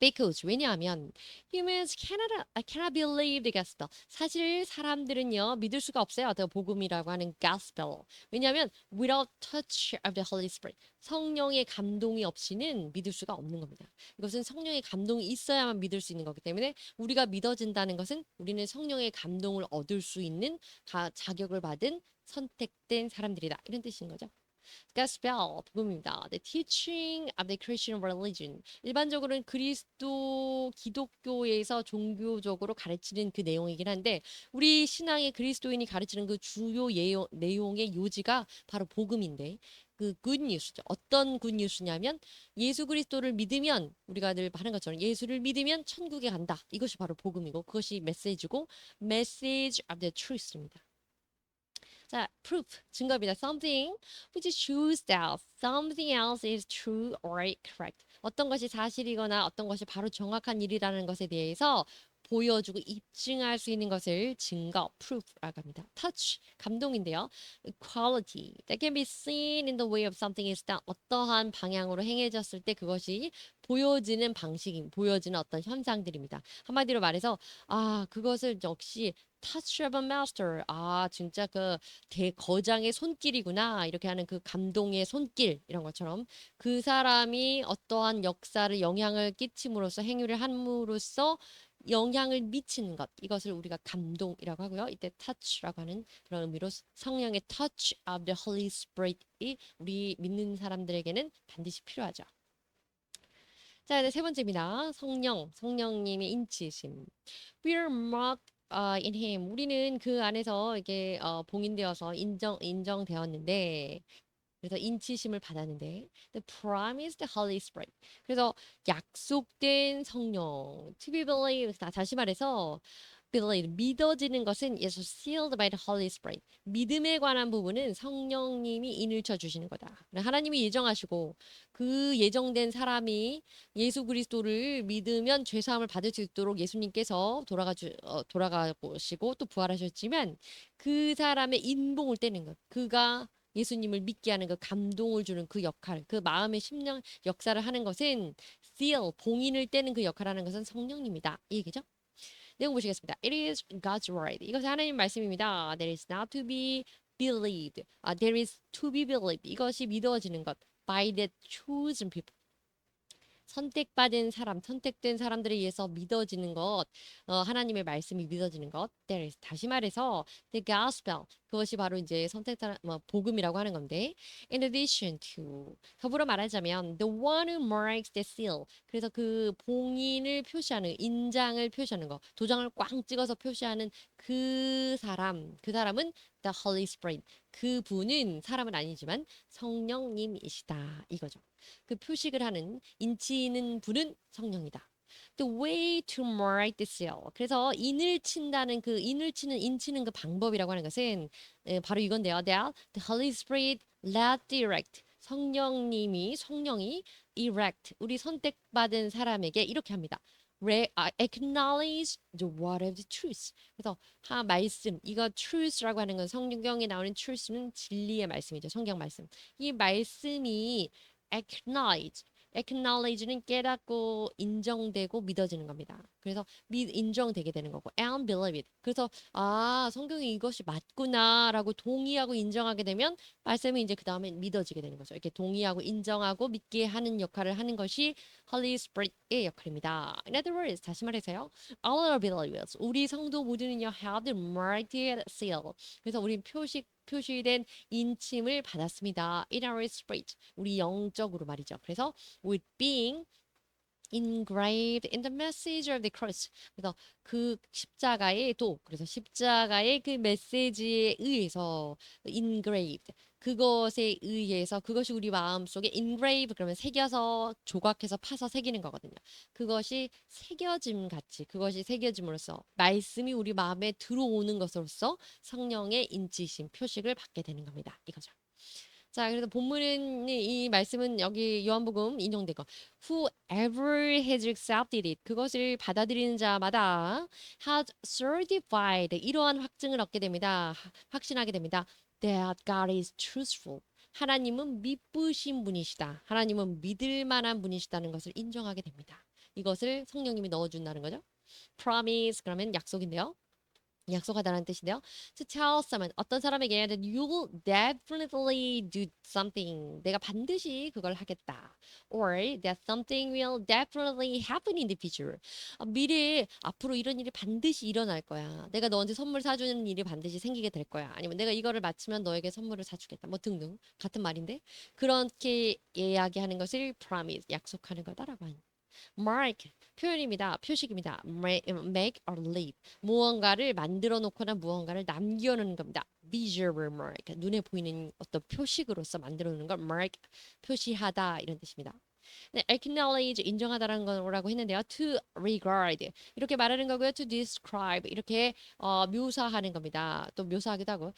Because 왜냐하면 humans cannot believe the gospel. 사실 사람들은요 믿을 수가 없어요. 더 복음이라고 하는 gospel. 왜냐하면 without touch of the Holy Spirit. 성령의 감동이 없이는 믿을 수가 없는 겁니다. 이것은 성령의 감동이 있어야만 믿을 수 있는 거기 때문에 우리가 믿어진다는 것은 우리는 성령의 감동을 얻을 수 있는 자격을 받은 선택된 사람들이다. 이런 뜻인 거죠. Gospel, 복음입니다. The teaching of the Christian religion. 일반적으로는 기독교에서 종교적으로 가르치는 그 내용이긴 한데 우리 신앙의 그리스도인이 가르치는 그 주요 내용의 요지가 바로 복음인데 그 굿뉴스죠. 어떤 굿뉴스냐면 예수 그리스도를 믿으면 우리가 늘 하는 것처럼 예수를 믿으면 천국에 간다. 이것이 바로 복음이고 그것이 메시지고 message of the truth입니다. 자, proof, 증거입니다. Something which shows that something else is true or correct. 어떤 것이 사실이거나 어떤 것이 바로 정확한 일이라는 것에 대해서 보여주고 입증할 수 있는 것을 증거, proof라고 합니다. touch, 감동인데요. quality, that can be seen in the way of something is that 어떠한 방향으로 행해졌을 때 그것이 보여지는 방식인, 보여지는 어떤 현상들입니다. 한마디로 말해서 그것을 역시 touch of a master. 진짜 그 대거장의 손길이구나. 이렇게 하는 그 감동의 손길 이런 것처럼 그 사람이 어떠한 역사를 영향을 끼침으로써 행위를 함으로써 영향을 미치는 것 이것을 우리가 감동이라고 하고요. 이때 touch라고 하는 그런 의미로 성령의 touch of the Holy Spirit이 우리 믿는 사람들에게는 반드시 필요하죠. 자, 이제 세 번째입니다. 성령님의 인치심. We are marked in Him. 우리는 그 안에서 이게 봉인되어서 인정되었는데, 그래서 인치심을 받았는데, the promised Holy Spirit. 그래서 약속된 성령, to be believed. 다시 말해서 believe, 믿어지는 것은 is sealed by the Holy Spirit. 믿음에 관한 부분은 성령님이 인을 쳐 주시는 거다. 하나님이 예정하시고 그 예정된 사람이 예수 그리스도를 믿으면 죄 사함을 받을 수 있도록 예수님께서 돌아가시고 또 부활하셨지만 그 사람의 인봉을 떼는 것. 그가 예수님을 믿게 하는 그 감동을 주는 그 역할, 그 마음의 심령 역사를 하는 것은 seal, 봉인을 떼는 그 역할을 하는 것은 성령님이다. 이 얘기죠. 내용 보시겠습니다. It is God's word. 이것은 하나님 말씀입니다. There is not to be believed. There is to be believed. 이것이 믿어지는 것. By the chosen people. 선택받은 사람, 선택된 사람들에 의해서 믿어지는 것, 하나님의 말씀이 믿어지는 것. There is, 다시 말해서 the gospel, 그것이 바로 이제 복음이라고 하는 건데, in addition to, 더불어 말하자면 the one who marks the seal, 그래서 그 봉인을 표시하는, 인장을 표시하는 거, 도장을 꽝 찍어서 표시하는 그 사람은 the Holy Spirit, 그 분은 사람은 아니지만 성령님이시다 이거죠. 그 표식을 하는 인치는 분은 성령이다. The way to mark the seal. 그래서 인을 친다는 그 인을 치는 인치는 그 방법이라고 하는 것은 바로 이건데요. That the Holy Spirit led direct. 성령이 erect 우리 선택받은 사람에게 이렇게 합니다. Acknowledge the word of the truth. 그래서 말씀 이거 truth라고 하는 건 성경에 나오는 truth는 진리의 말씀이죠. 성경 말씀. 이 말씀이 acknowledge는 깨닫고 인정되고 믿어지는 겁니다. 그래서 인정되게 되는 거고 and believe it. 그래서 성경이 이것이 맞구나라고 동의하고 인정하게 되면 말씀이 이제 그 다음에 믿어지게 되는 거죠. 이렇게 동의하고 인정하고 믿게 하는 역할을 하는 것이 Holy Spirit의 역할입니다. In other words, 다시 말해서요. All our believers, 우리 성도 모두는요 have the marked seal. 그래서 우리 표시된 인침을 받았습니다. In our spirit, 우리 영적으로 말이죠. 그래서 with being engraved in the message of the cross. 그래서 그 그래서 십자가의 그 메시지에 의해서 engraved 그것에 의해서 그것이 우리 마음속에 engrave 그러면 새겨서 조각해서 파서 새기는 거거든요. 그것이 그것이 새겨짐으로써 말씀이 우리 마음에 들어오는 것으로써 성령의 인치심 표식을 받게 되는 겁니다. 이거죠. 자, 그래서 본문은 이 말씀은 여기 요한복음 인용된 거. Whoever has accepted it. 그것을 받아들이는 자마다 has certified. 이러한 확증을 얻게 됩니다. 확신하게 됩니다. That God is truthful. 하나님은 믿으신 분이시다. 하나님은 믿을 만한 분이시다는 것을 인정하게 됩니다. 이것을 성령님이 넣어준다는 거죠. Promise 그러면 약속인데요. 약속하다는 뜻인데요. To tell someone 어떤 사람에게 that you will definitely do something. 내가 반드시 그걸 하겠다. Or that something will definitely happen in the future. 미래에 앞으로 이런 일이 반드시 일어날 거야. 내가 너한테 선물 사주는 일이 반드시 생기게 될 거야. 아니면 내가 이거를 마치면 너에게 선물을 사주겠다. 뭐 등등 같은 말인데 그렇게 이야기하는 것을 promise 약속하는 거다라고 하는. mark 표현입니다. 표식입니다. make or leave 무언가를 만들어 놓거나 무언가를 남겨 놓는 겁니다. visual mark 눈에 보이는 어떤 표식으로서 만들어 놓는 걸 mark 표시하다 이런 뜻입니다. 네, acknowledge 인정하다라는 거라고 했는데요. to regard 이렇게 말하는 거고요. to describe 이렇게 묘사하는 겁니다. 또 묘사하기도 하고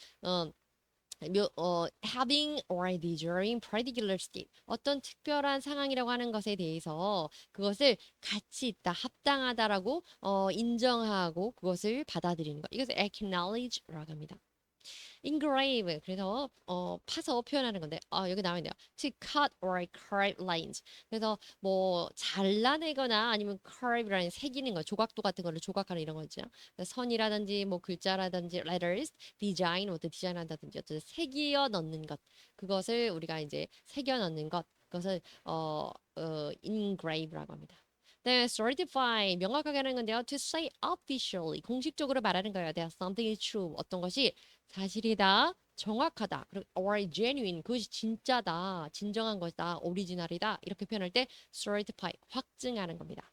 having already during particular state 어떤 특별한 상황이라고 하는 것에 대해서 그것을 가치 있다, 합당하다라고 인정하고 그것을 받아들이는 것 이것을 acknowledge라고 합니다. engrave 그래서 파서 표현하는 건데 여기 나와 있네요. to cut or carve lines 그래서 뭐 잘라내거나 아니면 carve라는 새기는 거 조각도 같은 거를 조각하는 이런 거죠. 선이라든지 뭐 글자라든지 letters 디자인 어떤 디자인한다든지 어떤 새기어 넣는 것 그것을 우리가 이제 새겨 넣는 것 그것을 engrave라고 합니다. 네, certify 명확하게 하는 건데요. To say officially 공식적으로 말하는 거예요. That something is true 어떤 것이 사실이다, 정확하다, 그리고 or genuine 그것이 진짜다, 진정한 것이다, 오리지널이다 이렇게 표현할 때 certify 확증하는 겁니다.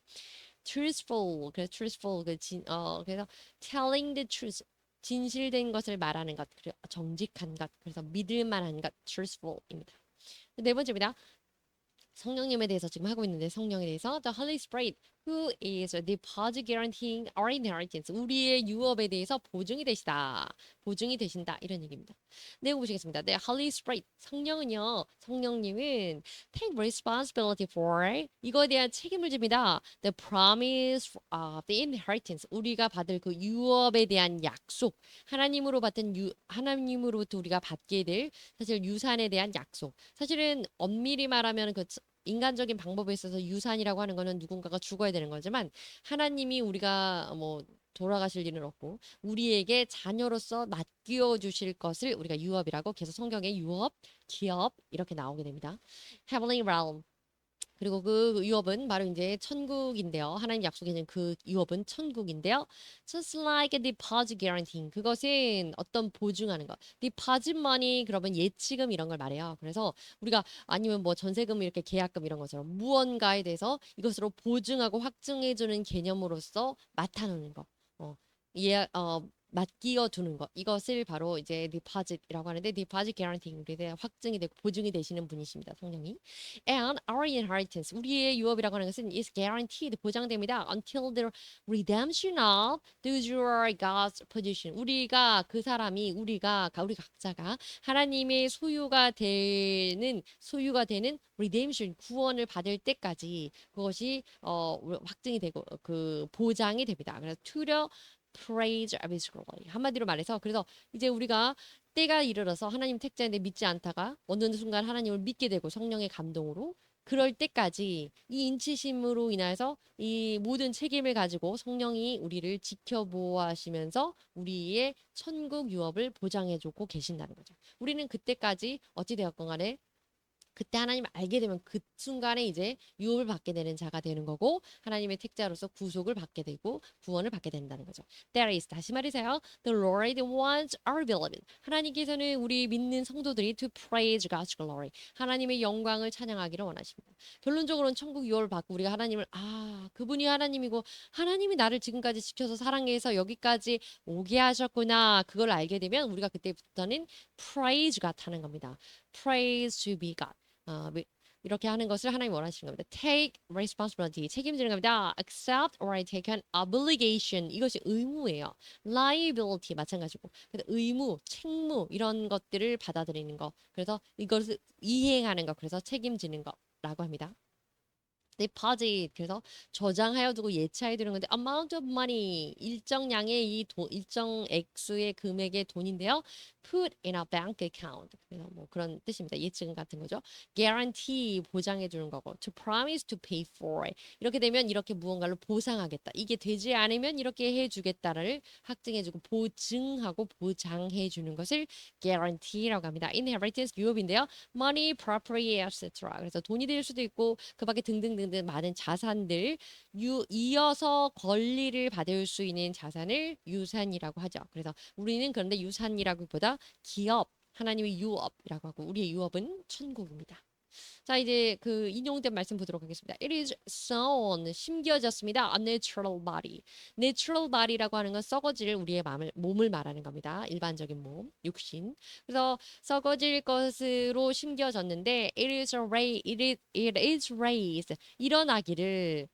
truthful 그래서 truthful 그래서 telling the truth 진실된 것을 말하는 것, 그리고 정직한 것, 그래서 믿을 만한 것, truthful입니다. 네 번째입니다. 성령님에 대해서 지금 하고 있는데 성령에 대해서 The Holy Spirit who is a deposit guaranteeing our inheritance 우리의 유업에 대해서 보증이 되시다 보증이 되신다 이런 얘기입니다. 내용 보시겠습니다. The Holy Spirit 성령은요 성령님은 take responsibility for 이거에 대한 책임을 집니다. The promise of the inheritance 우리가 받을 그 유업에 대한 약속 하나님으로 받은 하나님으로부터 우리가 받게 될 사실 유산에 대한 약속 사실은 엄밀히 말하면 그 인간적인 방법에 있어서 유산이라고 하는 거는 누군가가 죽어야 되는 거지만 하나님이 우리가 뭐 돌아가실 일은 없고 우리에게 자녀로서 맡겨 주실 것을 우리가 유업이라고 계속 성경에 유업, 기업 이렇게 나오게 됩니다. Heavenly realm 그리고 그 유업은 바로 이제 천국인데요. 하나님 약속해 준 그 유업은 천국인데요. Just like a deposit guaranteeing. 그것은 어떤 보증하는 것. deposit money 그러면 예치금 이런 걸 말해요. 그래서 우리가 아니면 뭐 전세금 이렇게 계약금 이런 것처럼 무언가에 대해서 이것으로 보증하고 확증해 주는 개념으로서 맡아놓는 거. 예, 맡기어 두는 것 이것을 바로 이제 deposit이라고 하는데 deposit guaranteeing 그래서 확증이 되고 보증이 되시는 분이십니다 성령이 and our inheritance 우리의 유업이라고 하는 것은 is guaranteed 보장됩니다 until the redemption of those who are God's possession 우리가 그 사람이 우리 각자가 하나님의 소유가 되는 redemption 구원을 받을 때까지 그것이 확증이 되고 그 보장이 됩니다. 그래서 투려 praise of his glory. 한마디로 말해서 그래서 이제 우리가 때가 이르러서 하나님 택자인데 믿지 않다가 어느 순간 하나님을 믿게 되고 성령의 감동으로 그럴 때까지 이 인치심으로 인해서 이 모든 책임을 가지고 성령이 우리를 지켜보아하시면서 우리의 천국 유업을 보장해주고 계신다는 거죠. 우리는 그때까지 어찌 되었건 간에 그때 하나님을 알게 되면 그 순간에 이제 유업을 받게 되는 자가 되는 거고 하나님의 택자로서 구속을 받게 되고 구원을 받게 된다는 거죠. There is 다시 말해서요. The Lord wants our beloved. 하나님께서는 우리 믿는 성도들이 to praise God's glory. 하나님의 영광을 찬양하기를 원하십니다. 결론적으로는 천국 유업을 받고 우리가 하나님을 그분이 하나님이고 하나님이 나를 지금까지 지켜서 사랑해서 여기까지 오게 하셨구나. 그걸 알게 되면 우리가 그때부터는 praise God 하는 겁니다. Praise to be God. 이렇게 하는 것을 하나님 원하시는 겁니다. Take responsibility, 책임지는 겁니다. Accept or take an obligation, 이것이 의무예요. Liability, 마찬가지고. 그래서 의무, 책무 이런 것들을 받아들이는 것. 그래서 이것을 이행하는 것, 그래서 책임지는 것라고 합니다. deposit 그래서 저장하여 두고 예치하여 두는 건데 amount of money 일정 양의 일정 액수의 금액의 돈인데요. put in a bank account 그래서 뭐 그런 뜻입니다. 예치금 같은 거죠. guarantee 보장해 주는 거고 to promise to pay for 이렇게 되면 이렇게 무언가를 보상하겠다. 이게 되지 않으면 이렇게 해주겠다를 확증해 주고 보증하고 보장해 주는 것을 guarantee라고 합니다. inheritance 유업인데요. money, property, etc. 그래서 돈이 될 수도 있고 그 밖에 등등등 많은 자산들 이어서 권리를 받을 수 있는 자산을 유산이라고 하죠. 그래서 우리는 그런데 유산이라기보다 기업 하나님의 유업이라고 하고 우리의 유업은 천국입니다. 자, 이제 그 인용된 말씀 보도록 하겠습니다. It is sown, 심겨졌습니다. A natural body. Natural body라고 하는 건 썩어질 우리의 몸을 말하는 겁니다. 일반적인 몸, 육신. 그래서 썩어질 것으로 심겨졌는데 it is raised. 일어나기를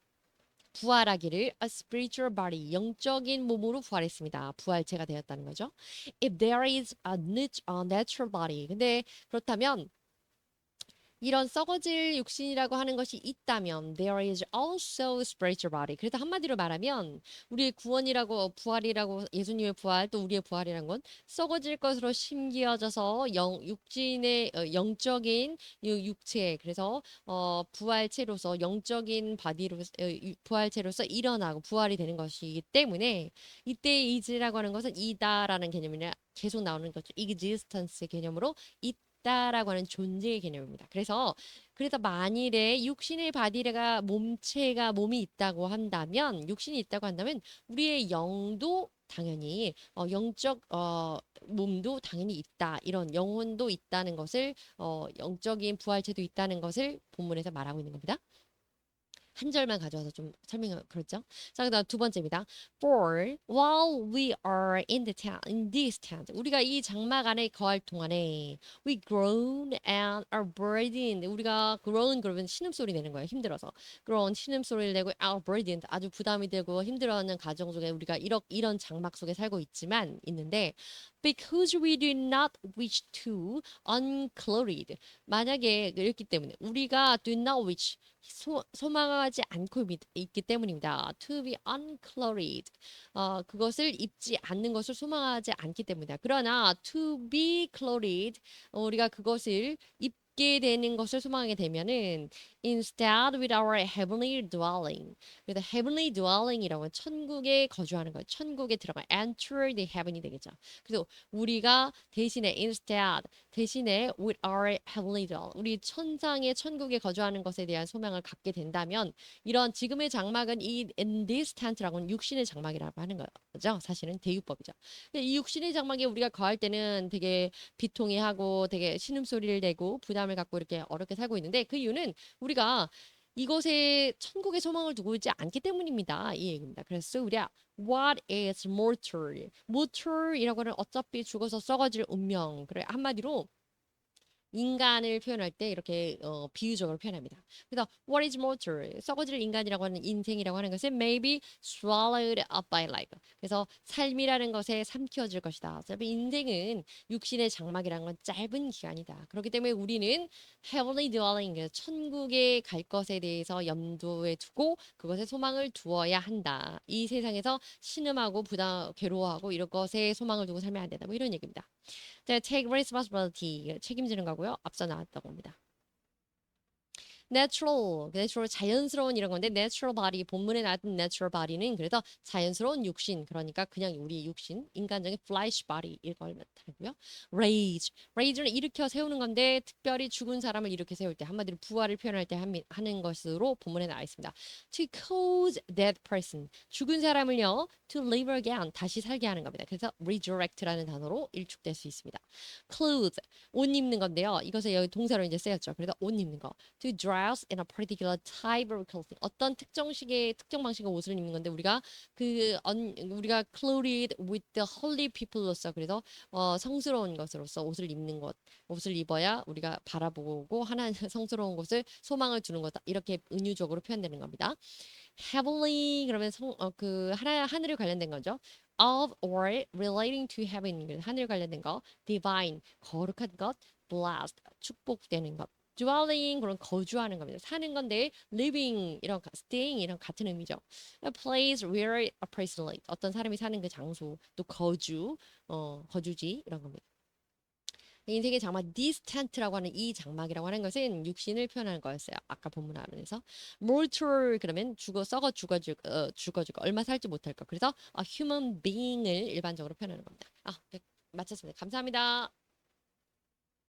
부활하기를 a spiritual body, 영적인 몸으로 부활했습니다. 부활체가 되었다는 거죠. If there is a natural body. 근데 그렇다면 이런 썩어질 육신이라고 하는 것이 있다면 there is also spiritual body. 그래서 한마디로 말하면 우리의 구원이라고 부활이라고 예수님의 부활 또 우리의 부활이란 건 썩어질 것으로 심기어져서 육신의 영적인 육체 그래서 부활체로서 영적인 바디로 부활체로서 일어나고 부활이 되는 것이기 때문에 이때 is라고 하는 것은 이다라는 개념이나 계속 나오는 거죠. existence 개념으로 있다라고 하는 존재의 개념입니다. 그래서 만일에 육신의 바디가 몸체가 몸이 있다고 한다면 육신이 있다고 한다면 우리의 영도 당연히 영적 몸도 당연히 있다. 이런 영혼도 있다는 것을 영적인 부활체도 있다는 것을 본문에서 말하고 있는 겁니다. 한 절만 가져와서 좀 설명을 그렇죠? 자, 그다음 두 번째입니다. For while we are in this tent, 우리가 이 장막 안에 거할 동안에 we groan and are burdened. 우리가 groan 그러면 신음소리 내는 거예요. 힘들어서. groan 신음소리를 내고 are burdened 아주 부담이 되고 힘들어하는 가정 속에 우리가 이런 장막 속에 살고 있는데 because we do not wish to unclothed. 만약에 이렇기 때문에 우리가 do not wish 소망하지 않고 있기 때문입니다. To be unclothed. 그것을 입지 않는 것을 소망하지 않기 때문이다. 그러나 to be clothed 우리가 그것을 입게 되는 것을 소망하게 되면은 instead with our heavenly dwelling. 그래서 heavenly dwelling이라고 하면 천국에 거주하는 거예요. 천국에 들어가 enter the heaven이 되겠죠. 그래서 우리가 대신에 with our heavenly dwelling 우리 천상의 천국에 거주하는 것에 대한 소망을 갖게 된다면 이런 지금의 장막은 이 in this tent라고는 육신의 장막이라고 하는 거죠. 사실은 대유법이죠. 이 육신의 장막에 우리가 거할 때는 되게 비통해하고 되게 신음소리를 내고 부담을 갖고 이렇게 어렵게 살고 있는데 그 이유는 우리가 이곳에 천국의 소망을 두고 있지 않기 때문입니다. 이 얘기입니다. 그래서 우리가 What is mortal? mortal이라고 하는 어차피 죽어서 썩어질 운명. 그래 한마디로 인간을 표현할 때 이렇게 비유적으로 표현합니다. 그래서 what is mortal? 썩어질 인간이라고 하는 인생이라고 하는 것은 maybe swallowed up by life. 그래서 삶이라는 것에 삼켜질 것이다. 어차피 인생은 육신의 장막이라는 건 짧은 기간이다. 그렇기 때문에 우리는 heavenly dwelling, 천국에 갈 것에 대해서 염두에 두고 그것에 소망을 두어야 한다. 이 세상에서 신음하고 괴로워하고 이런 것에 소망을 두고 살면 안 된다. 뭐 이런 얘기입니다. 자, take responsibility 책임지는 거고요. 앞서 나왔다고 합니다. natural 자연스러운 이런 건데 natural body 본문에 나왔던 natural body는 그래서 자연스러운 육신 그러니까 그냥 우리 육신 인간적인 flesh body 이걸 나타내고요. raise는 일으켜 세우는 건데 특별히 죽은 사람을 일으켜 세울 때 한마디로 부활을 표현할 때 하는 것으로 본문에 나와 있습니다. to cause that person 죽은 사람을요 to live again 다시 살게 하는 겁니다. 그래서 resurrect라는 단어로 일축될 수 있습니다. clothe 옷 입는 건데요. 이것을 여기 동사로 이제 쓰였죠. 그래서 옷 입는 거. To dress in a particular type of clothing. 어떤 특정 방식의 옷을 입는 건데 우리가 clothed with the holy people로서 그래서 성스러운 것으로서 옷을 입는 것. 옷을 입어야 우리가 바라보고 하나님 성스러운 것을 소망을 두는 거다. 이렇게 은유적으로 표현되는 겁니다. heavenly 그러면 하늘에 관련된 거죠. of or relating to heaven 하늘 관련된 거, divine 거룩한 것, blessed 축복되는 것, dwelling 그런 거주하는 겁니다. 사는 건데 living staying 이런 같은 의미죠. A place where a person lives 어떤 사람이 사는 그 장소 또 거주지 이런 겁니다. 인생의 장막 distant라고 하는 이 장막이라고 하는 것은 육신을 표현하는 거였어요. 아까 본문 안에서 mortal 그러면 죽어지고 얼마 살지 못할 것. 그래서 a human being을 일반적으로 표현하는 겁니다. 네, 마쳤습니다. 감사합니다.